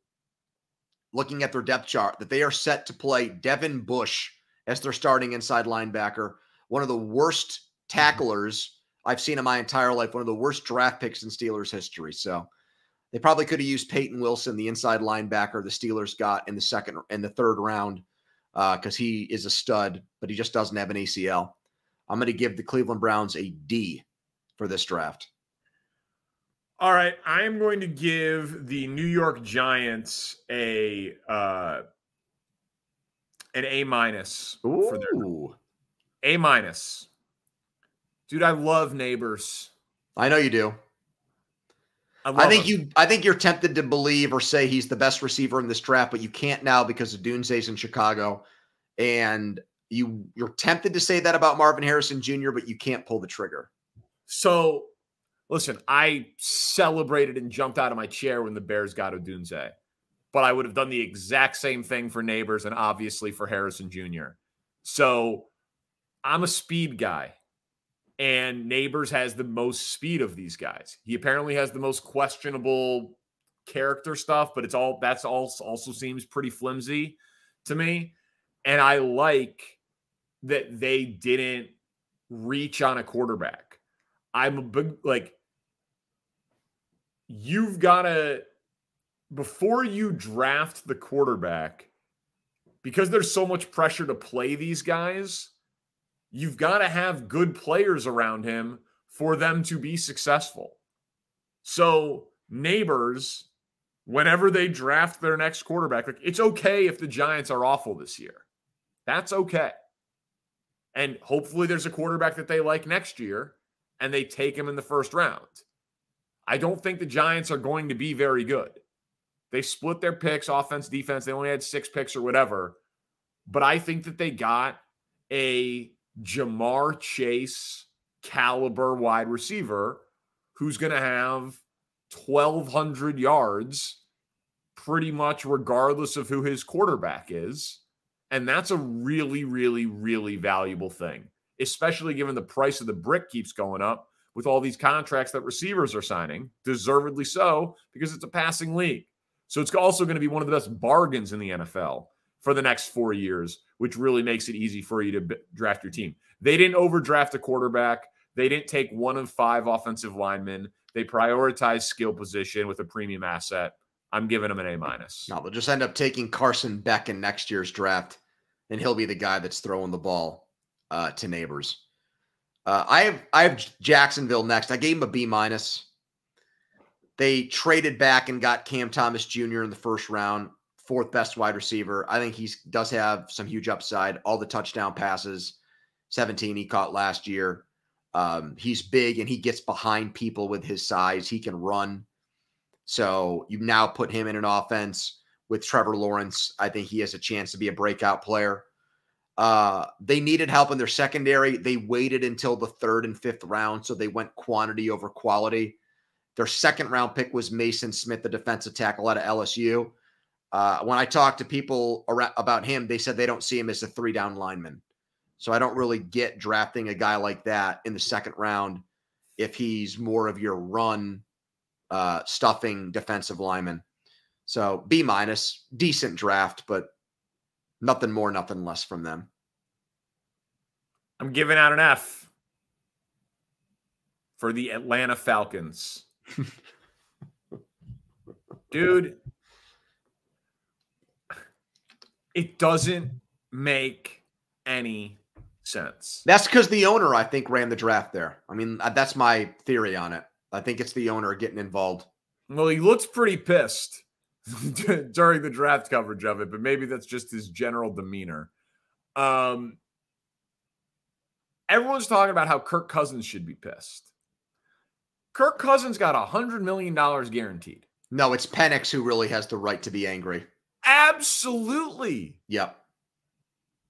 looking at their depth chart, that they are set to play Devin Bush as their starting inside linebacker, one of the worst tacklers I've seen in my entire life, one of the worst draft picks in Steelers history. So they probably could have used Peyton Wilson, the inside linebacker the Steelers got in the third round, because he is a stud, but he just doesn't have an ACL. I'm going to give the Cleveland Browns a D for this draft. All right, I am going to give the New York Giants an A minus. For their A minus. Dude, I love Neighbors. I know you do. I think you're tempted to believe or say he's the best receiver in this draft, but you can't now because of Doomsday's in Chicago. And you're tempted to say that about Marvin Harrison Jr., but you can't pull the trigger. So, listen, I celebrated and jumped out of my chair when the Bears got Odunze. But I would have done the exact same thing for Neighbors and obviously for Harrison Jr. So, I'm a speed guy. And Neighbors has the most speed of these guys. He apparently has the most questionable character stuff, but that's also seems pretty flimsy to me. And I like that they didn't reach on a quarterback. I'm a big, you've got to, before you draft the quarterback, because there's so much pressure to play these guys, you've got to have good players around him for them to be successful. So Neighbors, whenever they draft their next quarterback, it's okay if the Giants are awful this year. That's okay. And hopefully there's a quarterback that they like next year and they take him in the first round. I don't think the Giants are going to be very good. They split their picks, offense, defense. They only had 6 picks or whatever. But I think that they got a Jamar Chase caliber wide receiver who's going to have 1,200 yards pretty much regardless of who his quarterback is. And that's a really, really, really valuable thing, especially given the price of the brick keeps going up with all these contracts that receivers are signing, deservedly so, because it's a passing league. So it's also going to be one of the best bargains in the NFL for the next 4 years, which really makes it easy for you to draft your team. They didn't overdraft a quarterback. They didn't take 1 of 5 offensive linemen. They prioritized skill position with a premium asset. I'm giving them an A minus. No, they'll just end up taking Carson Beck in next year's draft, and he'll be the guy that's throwing the ball to Neighbors. I have Jacksonville next. I gave him a B minus. They traded back and got Cam Thomas Jr. in the first round, 4th best wide receiver. I think he does have some huge upside. All the touchdown passes, 17 he caught last year. He's big and he gets behind people with his size. He can run. So you now put him in an offense with Trevor Lawrence. I think he has a chance to be a breakout player. They needed help in their secondary. They waited until the 3rd and 5th round, so they went quantity over quality. Their 2nd round pick was Mason Smith, the defensive tackle out of LSU. When I talk to people about him, they said they don't see him as a 3-down lineman. So I don't really get drafting a guy like that in the second round if he's more of your run stuffing defensive lineman. So B-, decent draft, but nothing more, nothing less from them. I'm giving out an F for the Atlanta Falcons. Dude, it doesn't make any sense. That's because the owner, I think, ran the draft there. I mean, that's my theory on it. I think it's the owner getting involved. Well, he looks pretty pissed during the draft coverage of it, but maybe that's just his general demeanor. Everyone's talking about how Kirk Cousins should be pissed. Kirk Cousins got $100 million guaranteed. No, it's Penix who really has the right to be angry. Absolutely. Yep.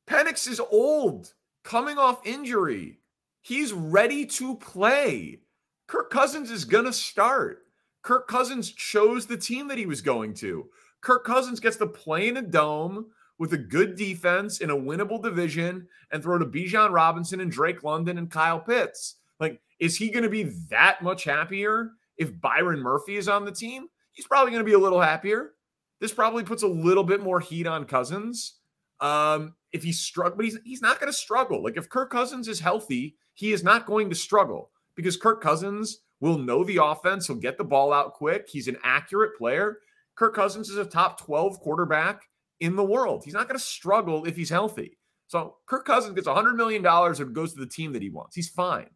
Penix is old, coming off injury. He's ready to play. Kirk Cousins is going to start. Kirk Cousins chose the team that he was going to. Kirk Cousins gets to play in a dome with a good defense in a winnable division and throw to Bijan Robinson and Drake London and Kyle Pitts. Like, is he going to be that much happier if Byron Murphy is on the team? He's probably going to be a little happier. This probably puts a little bit more heat on Cousins. If he's struggling, but he's not going to struggle. Like, if Kirk Cousins is healthy, he is not going to struggle because Kirk Cousins will know the offense. He'll get the ball out quick. He's an accurate player. Kirk Cousins is a top 12 quarterback in the world. He's not going to struggle if he's healthy. So Kirk Cousins gets $100 million and goes to the team that he wants. He's fine.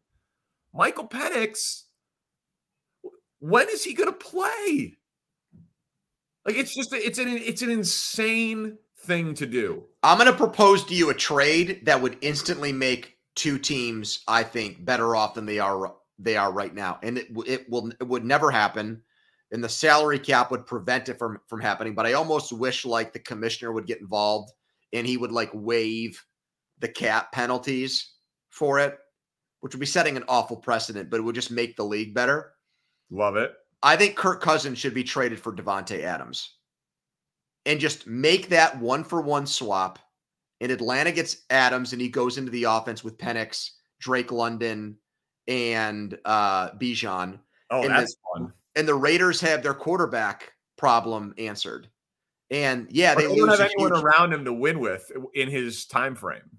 Michael Penix, when is he going to play? Like, it's just it's an insane thing to do. I'm going to propose to you a trade that would instantly make two teams, I think, better off than they are right now. And it would never happen. And the salary cap would prevent it from happening. But I almost wish like the commissioner would get involved and he would like waive the cap penalties for it, which would be setting an awful precedent, but it would just make the league better. Love it. I think Kirk Cousins should be traded for Devontae Adams and just make that 1-for-1 swap. And Atlanta gets Adams and he goes into the offense with Penix, Drake London, and Bijan. Oh, and that's fun. And the Raiders have their quarterback problem answered. And yeah, they don't have anyone around him to win with in his time frame.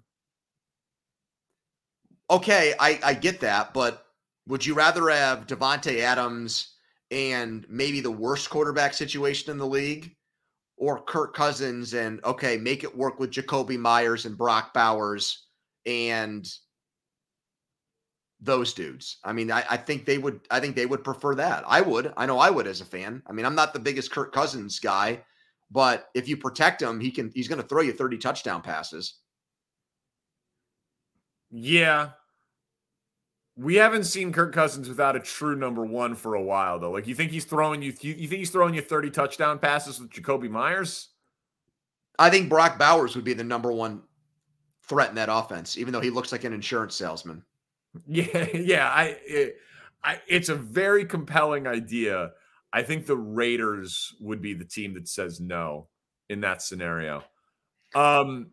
Okay, I get that, but would you rather have Devontae Adams and maybe the worst quarterback situation in the league, or Kirk Cousins and okay, make it work with Jacoby Myers and Brock Bowers and those dudes? I mean, I think they would prefer that. I know I would as a fan. I mean, I'm not the biggest Kirk Cousins guy, but if you protect him, he's going to throw you 30 touchdown passes. Yeah. We haven't seen Kirk Cousins without a true number one for a while, though. Like, you think he's throwing you 30 touchdown passes with Jacoby Myers? I think Brock Bowers would be the number one threat in that offense, even though he looks like an insurance salesman. Yeah. It's a very compelling idea. I think the Raiders would be the team that says no in that scenario. I'm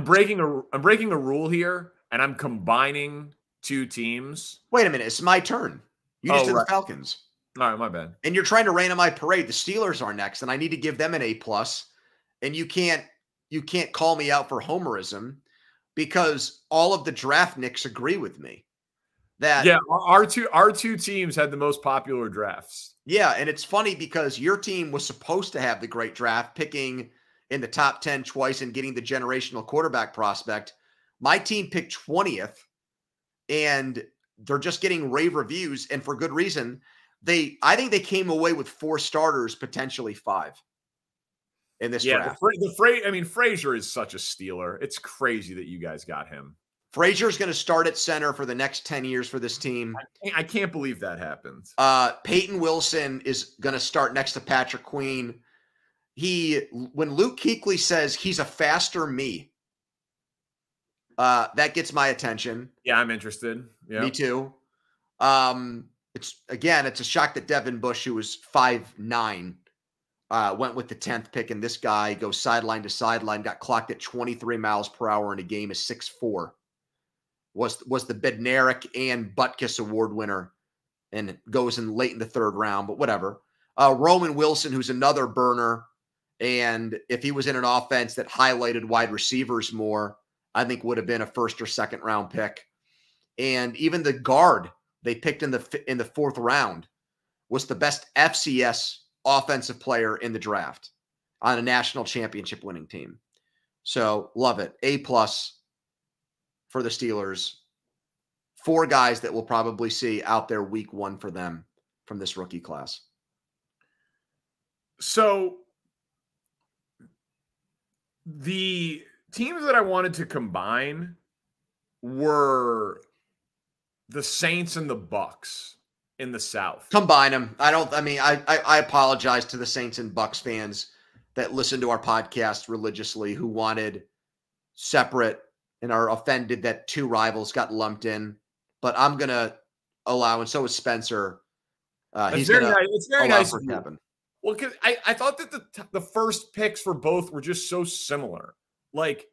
breaking a rule here, and I'm combining two teams. Wait a minute, it's my turn. You just did the Falcons. All right, my bad. And you're trying to rain on my parade. The Steelers are next, and I need to give them an A+. And you can't call me out for homerism because all of the draft nicks agree with me. That our two teams had the most popular drafts. Yeah, and it's funny because your team was supposed to have the great draft, picking in the top 10 twice and getting the generational quarterback prospect. My team picked 20th, and they're just getting rave reviews, and for good reason. I think they came away with 4 starters, potentially 5 in this draft. Frazier is such a stealer. It's crazy that you guys got him. Frazier's going to start at center for the next 10 years for this team. I can't believe that happened. Peyton Wilson is going to start next to Patrick Queen. When Luke Kuechly says he's a faster me, that gets my attention. Yeah, I'm interested. Yeah. Me too. It's a shock that Devin Bush, who was 5'9", went with the 10th pick, and this guy goes sideline to sideline, got clocked at 23 miles per hour in a game, is 6'4". Was the Bednarik and Butkus Award winner, and goes in late in the 3rd round, but whatever. Roman Wilson, who's another burner, and if he was in an offense that highlighted wide receivers more, I think would have been a 1st or 2nd round pick. And even the guard they picked in the 4th round was the best FCS offensive player in the draft on a national championship winning team. So love it. A+ for the Steelers. 4 guys that we'll probably see out there week 1 for them from this rookie class. So the teams that I wanted to combine were the Saints and the Bucks in the South. Combine them. I apologize to the Saints and Bucks fans that listen to our podcast religiously who wanted separate and are offended that 2 rivals got lumped in. But I'm going to allow, and so is Spencer. He's going to allow nice for Kevin. Well, because I thought that the first picks for both were just so similar. Like,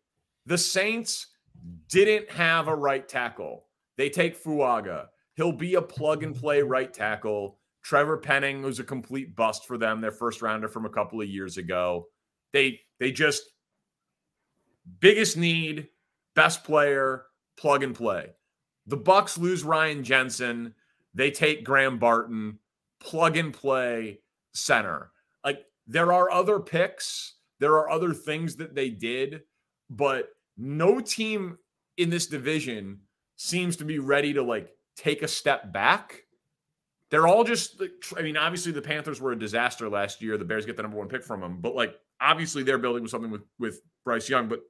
the Saints didn't have a right tackle. They take Fuaga. He'll be a plug-and-play right tackle. Trevor Penning was a complete bust for them, their first rounder from a couple of years ago. They just, biggest need, best player, plug-and-play. The Bucks lose Ryan Jensen. They take Graham Barton, plug-and-play center. Like, there are other picks. There are other things that they did, but no team in this division seems to be ready to, like, take a step back. They're all just, like, I mean, obviously the Panthers were a disaster last year. The Bears get the number 1 pick from them, but, like, obviously they're building with something with Bryce Young, but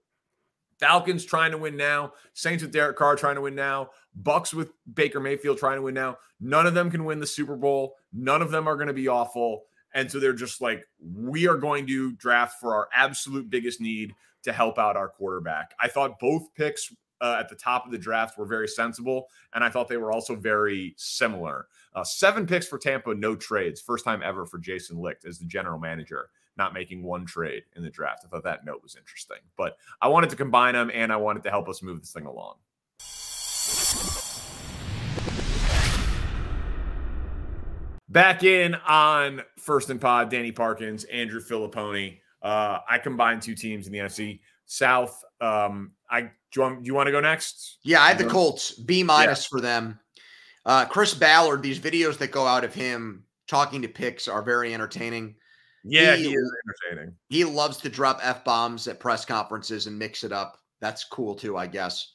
Falcons trying to win now. Saints with Derek Carr trying to win now. Bucks with Baker Mayfield trying to win now. None of them can win the Super Bowl. None of them are going to be awful. And so they're just like, we are going to draft for our absolute biggest need to help out our quarterback. I thought both picks at the top of the draft were very sensible, and I thought they were also very similar. 7 picks for Tampa, no trades. First time ever for Jason Licht as the general manager, not making 1 trade in the draft. I thought that note was interesting. But I wanted to combine them, and I wanted to help us move this thing along. Back in on First and Pod, Danny Parkins, Andrew Fillipponi. I combined 2 teams in the NFC South. Do you want to go next? Yeah, I have the Colts. B- for them. Chris Ballard, these videos that go out of him talking to picks are very entertaining. Yeah, he is entertaining. He loves to drop F-bombs at press conferences and mix it up. That's cool too, I guess.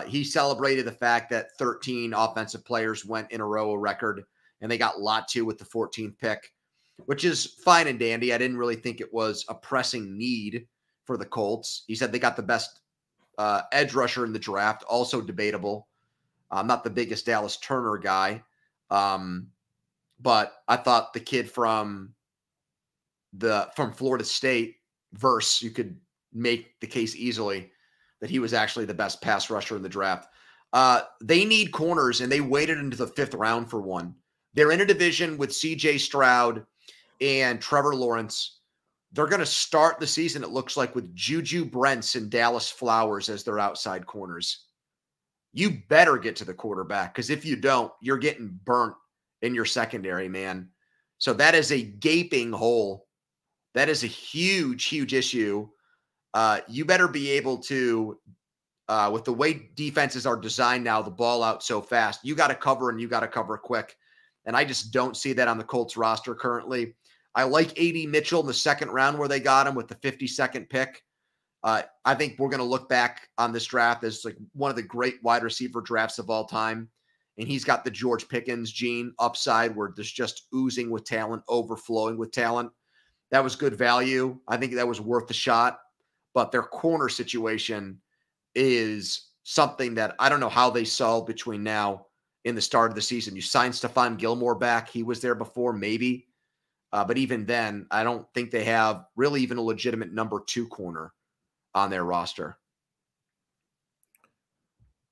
He celebrated the fact that 13 offensive players went in a row, a record, and they got Latu with the 14th pick, which is fine and dandy. I didn't really think it was a pressing need for the Colts. He said they got the best edge rusher in the draft, also debatable. I'm not the biggest Dallas Turner guy, but I thought the kid from Florida State, Verse, you could make the case easily that he was actually the best pass rusher in the draft. They need corners, and they waited into the 5th round for one. They're in a division with C.J. Stroud and Trevor Lawrence. They're going to start the season, it looks like, with Juju Brents and Dallas Flowers as their outside corners. You better get to the quarterback, because if you don't, you're getting burnt in your secondary, man. So that is a gaping hole. That is a huge, huge issue. You better be able to, with the way defenses are designed now, the ball out so fast, you got to cover, and you got to cover quick. And I just don't see that on the Colts roster currently. I like A.D. Mitchell in the 2nd round where they got him with the 52nd pick. I think we're going to look back on this draft as like one of the great wide receiver drafts of all time. And he's got the George Pickens gene upside where there's just oozing with talent, overflowing with talent. That was good value. I think that was worth the shot. But their corner situation is something that I don't know how they solve between now and the start of the season. You signed Stephon Gilmore back. He was there before, maybe. But even then, I don't think they have really even a legitimate number 2 corner on their roster.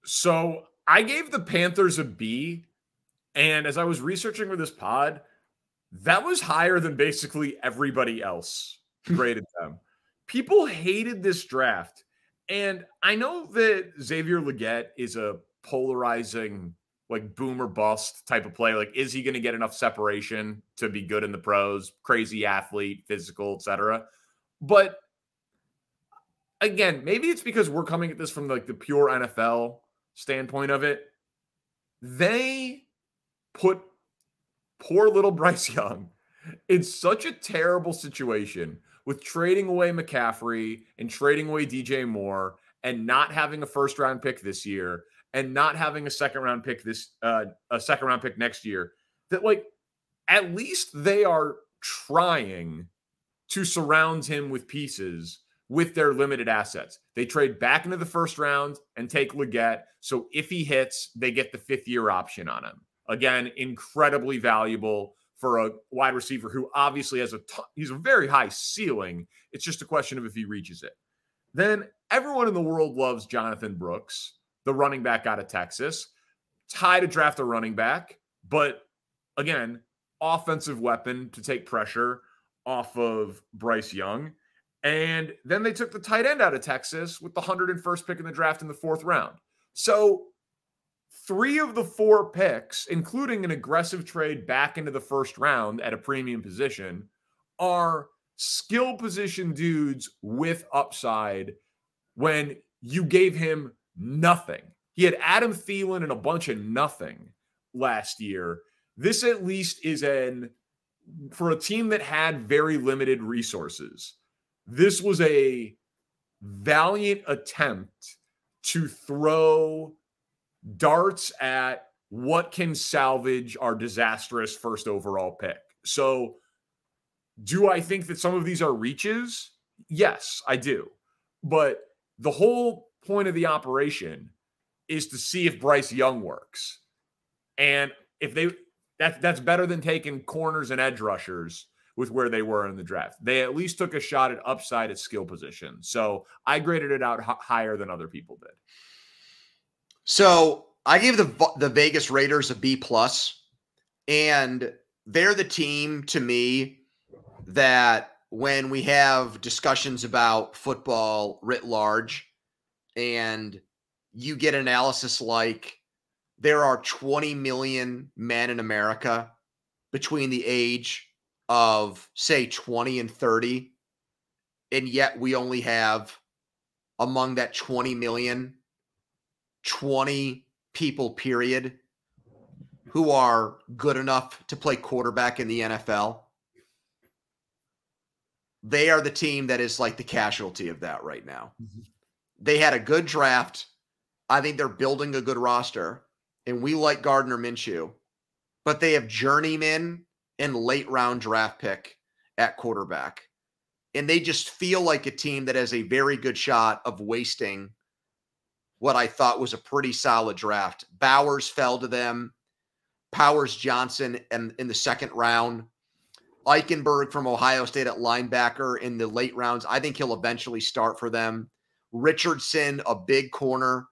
So I gave the Panthers a B. And as I was researching for this pod, That was higher than basically everybody else graded them. People hated this draft. And I know that Xavier Legette is a polarizing, like boom or bust type of play. Like, is he going to get enough separation to be good in the pros? Crazy athlete, physical, etc. But again, maybe it's because we're coming at this from like the pure NFL standpoint of it. They put poor little Bryce Young in such a terrible situation with trading away McCaffrey and trading away DJ Moore and not having a first round pick this year and not having a second round pick next year, that like at least they are trying to surround him with pieces with their limited assets. They trade back into the first round and take Legette. So if he hits, they get the 5th-year option on him. Again, incredibly valuable for a wide receiver who obviously has he's a very high ceiling. It's just a question of if he reaches it. Then everyone in the world loves Jonathan Brooks, the running back out of Texas. It's high to draft a running back, but again, offensive weapon to take pressure off of Bryce Young. And then they took the tight end out of Texas with the 101st pick in the draft in the 4th round. So 3 of the 4 picks, including an aggressive trade back into the 1st round at a premium position, are skill position dudes with upside when you gave him nothing. He had Adam Thielen and a bunch of nothing last year. This at least is for a team that had very limited resources, this was a valiant attempt to throw darts at what can salvage our disastrous 1st overall pick. So do I think that some of these are reaches? Yes, I do. But the whole point of the operation is to see if Bryce Young works. And if that's better than taking corners and edge rushers with where they were in the draft. They at least took a shot at upside at skill position. So I graded it out higher than other people did. So I gave the Vegas Raiders a B+, and they're the team to me that when we have discussions about football writ large and you get analysis like there are 20 million men in America between the age of, say, 20 and 30, and yet we only have among that 20 million, 20 people, period, who are good enough to play quarterback in the NFL. They are the team that is like the casualty of that right now. Mm-hmm. They had a good draft. I think they're building a good roster, and we like Gardner Minshew, but they have journeyman and late round draft pick at quarterback. And they just feel like a team that has a very good shot of wasting what I thought was a pretty solid draft. Bowers fell to them. Powers Johnson in the 2nd round. Eichenberg from Ohio State at linebacker in the late rounds. I think he'll eventually start for them. Richardson, a big corner,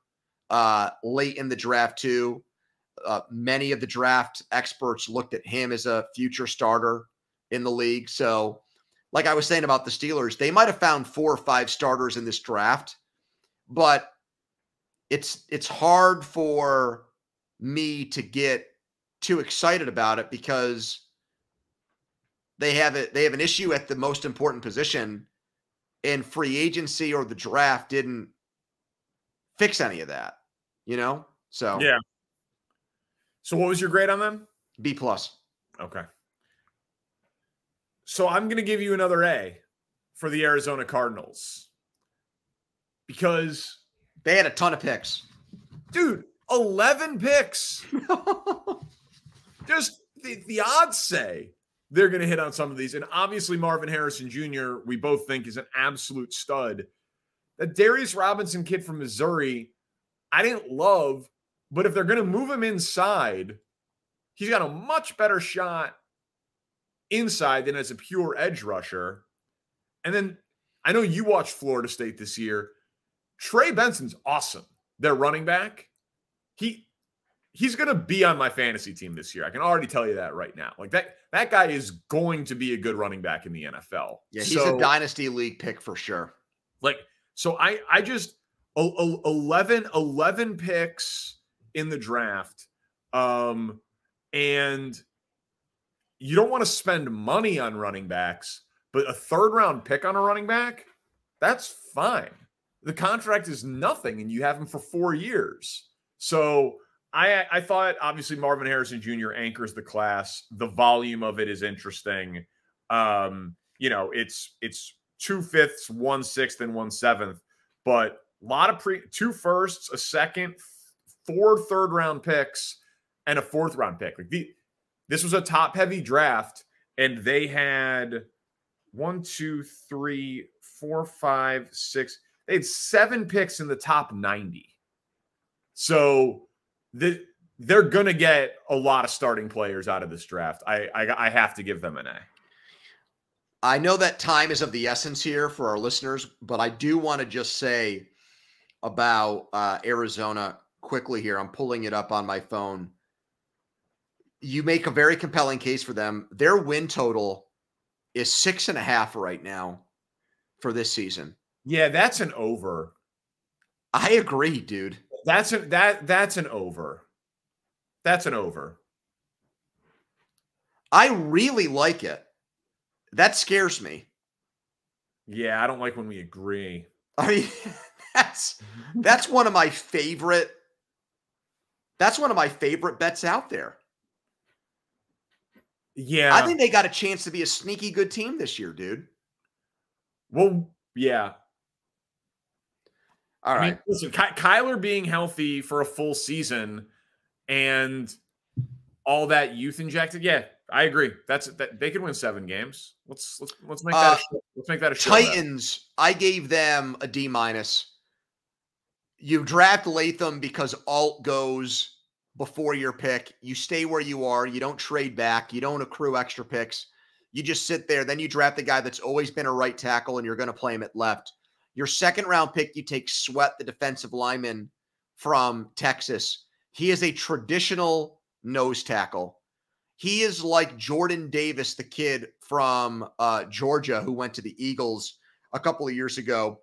late in the draft too. Many of the draft experts looked at him as a future starter in the league. So like I was saying about the Steelers, they might have found 4 or 5 starters in this draft, but it's hard for me to get too excited about it because they have an issue at the most important position, and free agency or the draft didn't fix any of that, So yeah. So what was your grade on them? B+. Okay. So I'm going to give you another A for the Arizona Cardinals because they had a ton of picks. Dude, 11 picks. Just the odds say they're going to hit on some of these. And obviously Marvin Harrison Jr., we both think is an absolute stud. That Darius Robinson kid from Missouri, I didn't love, but if they're going to move him inside, he's got a much better shot inside than as a pure edge rusher. And then I know you watched Florida State this year. Trey Benson's awesome. Their running back. he's going to be on my fantasy team this year. I can already tell you that right now. Like that guy is going to be a good running back in the NFL. Yeah, he's a dynasty league pick for sure. Like, so I just 11 picks in the draft. And you don't want to spend money on running backs, but a 3rd round pick on a running back, that's fine. The contract is nothing and you have him for 4 years. So I thought obviously Marvin Harrison Jr. anchors the class. The volume of it is interesting. You know, it's 2/5, 1/6, and 1/7, but a lot of 2 firsts, a second, 4 3rd-round picks, and a 4th-round pick. Like this was a top-heavy draft, and they had 1, 2, 3, 4, 5, 6. They had 7 picks in the top 90. So they're going to get a lot of starting players out of this draft. I have to give them an A. I know that time is of the essence here for our listeners, but I do want to just say about Arizona quickly here. I'm pulling it up on my phone. You make a very compelling case for them. Their win total is 6.5 right now for this season. Yeah, that's an over. I agree, dude. That's an over. That's an over. I really like it. That scares me. Yeah, I don't like when we agree. I mean, that's one of my favorite. That's one of my favorite bets out there. Yeah. I think they got a chance to be a sneaky good team this year, dude. Well, yeah. All right. I mean, listen, Kyler being healthy for a full season and all that youth injected. Yeah, I agree. That they could win 7 games. Let's make that let's make that a show. Titans, I gave them a D-. You draft Latham because Alt goes before your pick. You stay where you are. You don't trade back. You don't accrue extra picks. You just sit there. Then you draft the guy that's always been a right tackle, and you're going to play him at left. Your 2nd-round pick, you take Sweat, the defensive lineman from Texas. He is a traditional nose tackle. He is like Jordan Davis, the kid from Georgia who went to the Eagles a couple of years ago,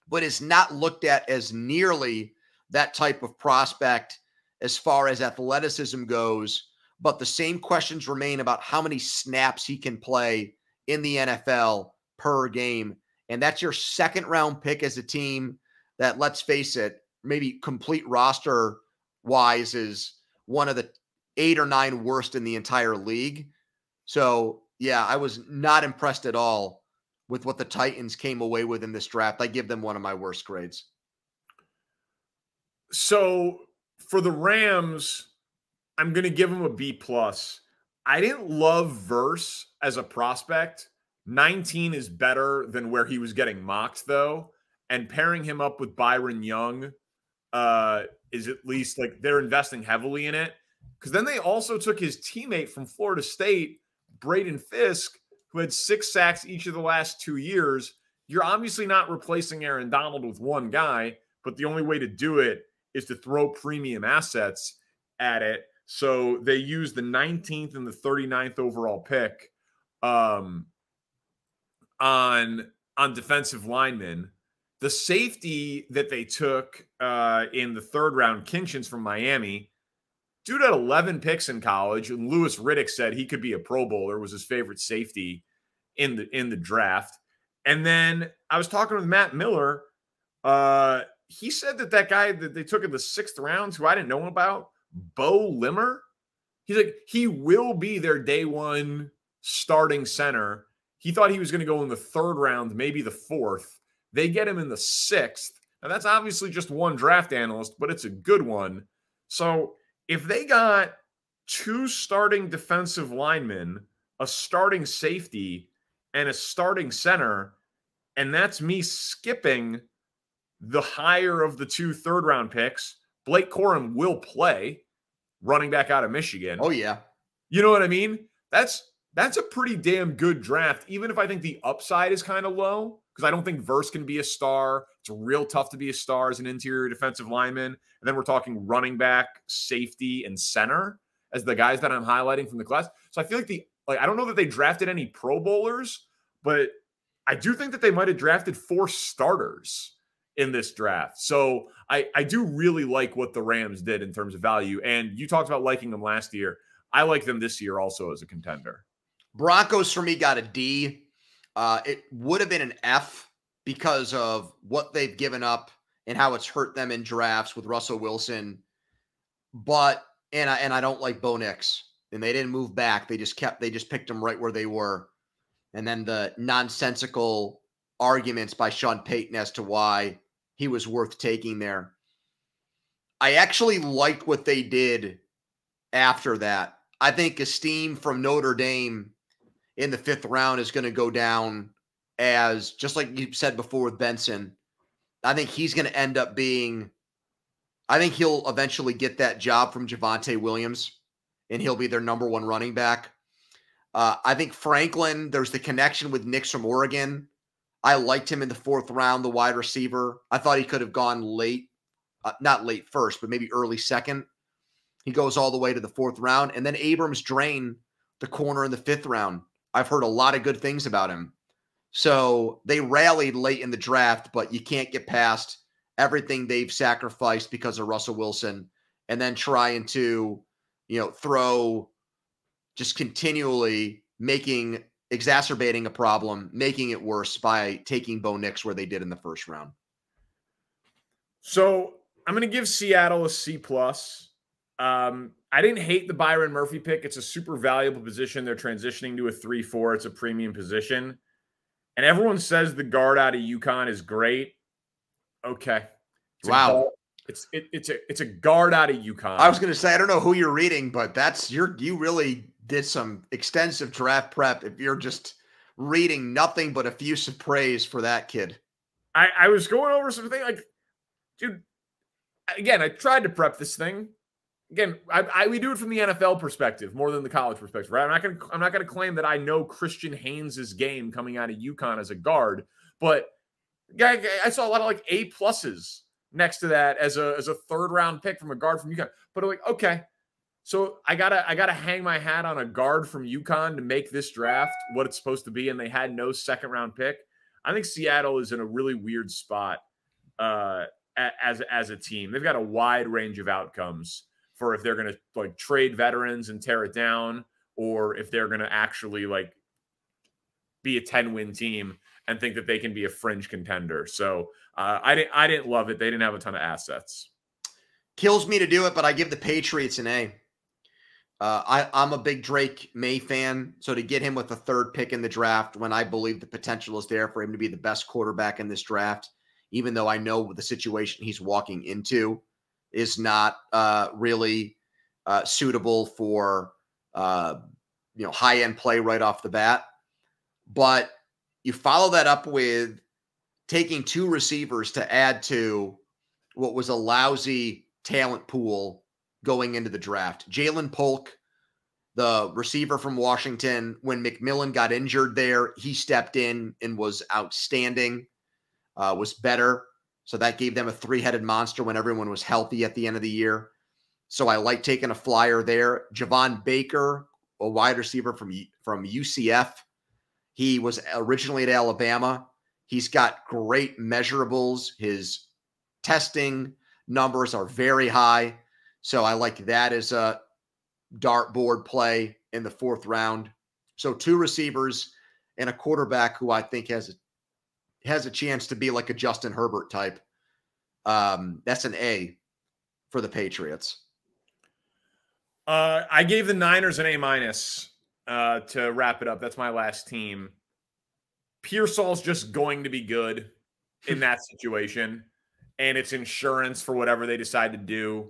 but is not looked at as nearly that type of prospect as far as athleticism goes. But the same questions remain about how many snaps he can play in the NFL per game. And that's your 2nd-round pick as a team that, let's face it, maybe complete roster-wise is one of the 8 or 9 worst in the entire league. So, yeah, I was not impressed at all with what the Titans came away with in this draft. I give them one of my worst grades. So, for the Rams, I'm going to give them a B+. I didn't love Verse as a prospect. 19 is better than where he was getting mocked, though. And pairing him up with Byron Young is at least like they're investing heavily in it. Because then they also took his teammate from Florida State, Braden Fisk, who had 6 sacks each of the last 2 years. You're obviously not replacing Aaron Donald with one guy, but the only way to do it is to throw premium assets at it. So they used the 19th and the 39th overall pick on defensive linemen. The safety that they took in the 3rd round, Kinchins from Miami, dude had 11 picks in college, and Louis Riddick said he could be a Pro Bowler, was his favorite safety in the draft. And then I was talking with Matt Miller. He said that guy that they took in the 6th round, who I didn't know about, Bo Limmer, he's like, he will be their day 1 starting center. He thought he was going to go in the 3rd round, maybe the 4th. They get him in the 6th. Now, that's obviously just one draft analyst, but it's a good one. So if they got 2 starting defensive linemen, a starting safety, and a starting center, and that's me skipping the higher of the 2 3rd-round picks, Blake Corum will play, running back out of Michigan. Oh, yeah. You know what I mean? That's a pretty damn good draft, even if I think the upside is kind of low. because I don't think Verse can be a star. It's real tough to be a star as an interior defensive lineman. And then we're talking running back, safety, and center as the guys that I'm highlighting from the class. So I feel like I don't know that they drafted any Pro Bowlers, but I do think that they might have drafted 4 starters in this draft. So I do really like what the Rams did in terms of value. And you talked about liking them last year. I like them this year also as a contender. Broncos for me got a D. It would have been an F because of what they've given up and how it's hurt them in drafts with Russell Wilson. But I don't like Bo Nix, and they didn't move back. They just picked them right where they were. And then the nonsensical arguments by Sean Payton as to why he was worth taking there. I actually liked what they did after that. I think Esteem from Notre Dame in the 5th round is going to go down as, just like you said before with Benson, I think he's going to end up being, I think he'll eventually get that job from Javonte Williams, and he'll be their number 1 running back. I think Franklin, there's the connection with Nix from Oregon. I liked him in the 4th round, the wide receiver. I thought he could have gone late, not late first, but maybe early 2nd. He goes all the way to the 4th round. And then Abrams Drain, the corner in the 5th round. I've heard a lot of good things about him. So they rallied late in the draft, but you can't get past everything they've sacrificed because of Russell Wilson, and then trying to, throw just continually exacerbating a problem, making it worse by taking Bo Nix where they did in the 1st round. So I'm going to give Seattle a C+. I didn't hate the Byron Murphy pick. It's a super valuable position. They're transitioning to a 3-4. It's a premium position. And everyone says the guard out of UConn is great. Okay. Wow. It's a guard out of UConn. I was going to say, I don't know who you're reading, but you really did some extensive draft prep if you're just reading nothing but effusive praise for that kid. I was going over something like, dude, again, I tried to prep this thing. Again, we do it from the NFL perspective more than the college perspective, right? I'm not gonna claim that I know Christian Haynes' game coming out of UConn as a guard, but I saw a lot of like A+ next to that as a 3rd round pick from a guard from UConn. But I'm like, okay, so I gotta hang my hat on a guard from UConn to make this draft what it's supposed to be, and they had no 2nd round pick. I think Seattle is in a really weird spot as a team. They've got a wide range of outcomes for if they're going to like trade veterans and tear it down, or if they're going to actually like be a 10-win team and think that they can be a fringe contender. So I didn't love it. They didn't have a ton of assets. Kills me to do it, but I give the Patriots an A. I'm a big Drake May fan, so to get him with the 3rd pick in the draft when I believe the potential is there for him to be the best quarterback in this draft, even though I know the situation he's walking into is not really suitable for high-end play right off the bat. But you follow that up with taking 2 receivers to add to what was a lousy talent pool going into the draft. Jalen Polk, the receiver from Washington, when McMillan got injured there, he stepped in and was outstanding, was better. So that gave them a 3-headed monster when everyone was healthy at the end of the year. So I like taking a flyer there. Javon Baker, a wide receiver from UCF. He was originally at Alabama. He's got great measurables. His testing numbers are very high. So I like that as a dartboard play in the 4th round. So 2 receivers and a quarterback who I think has a chance to be like a Justin Herbert type. That's an A for the Patriots. I gave the Niners an A- to wrap it up. That's my last team. Pearsall's just going to be good in that situation, and it's insurance for whatever they decide to do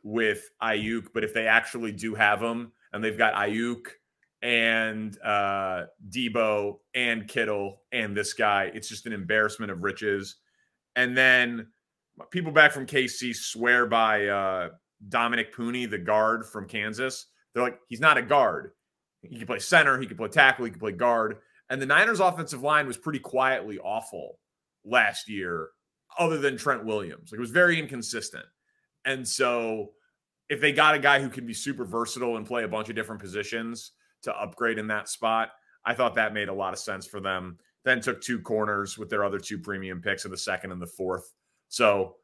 with Ayuk. But if they actually do have him, and they've got Ayuk and Debo and Kittle and this guy, it's just an embarrassment of riches. And then people back from KC swear by Dominic Pooney, the guard from Kansas. They're like, he's not a guard. He can play center, he can play tackle, he can play guard. And the Niners offensive line was pretty quietly awful last year, other than Trent Williams. Like, it was very inconsistent. And so if they got a guy who can be super versatile and play a bunch of different positions to upgrade in that spot, I thought that made a lot of sense for them. Then took 2 corners with their other 2 premium picks in the 2nd and the 4th. So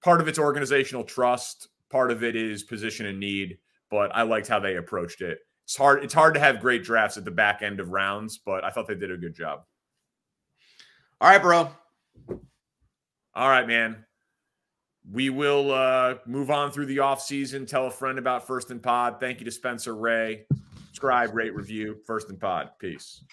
part of it's organizational trust. Part of it is position and need, but I liked how they approached it. It's hard to have great drafts at the back end of rounds, but I thought they did a good job. All right, bro. All right, man. We will move on through the offseason. Tell a friend about First and Pod. Thank you to Spencer Ray. Subscribe, rate, review. First and Pod. Peace.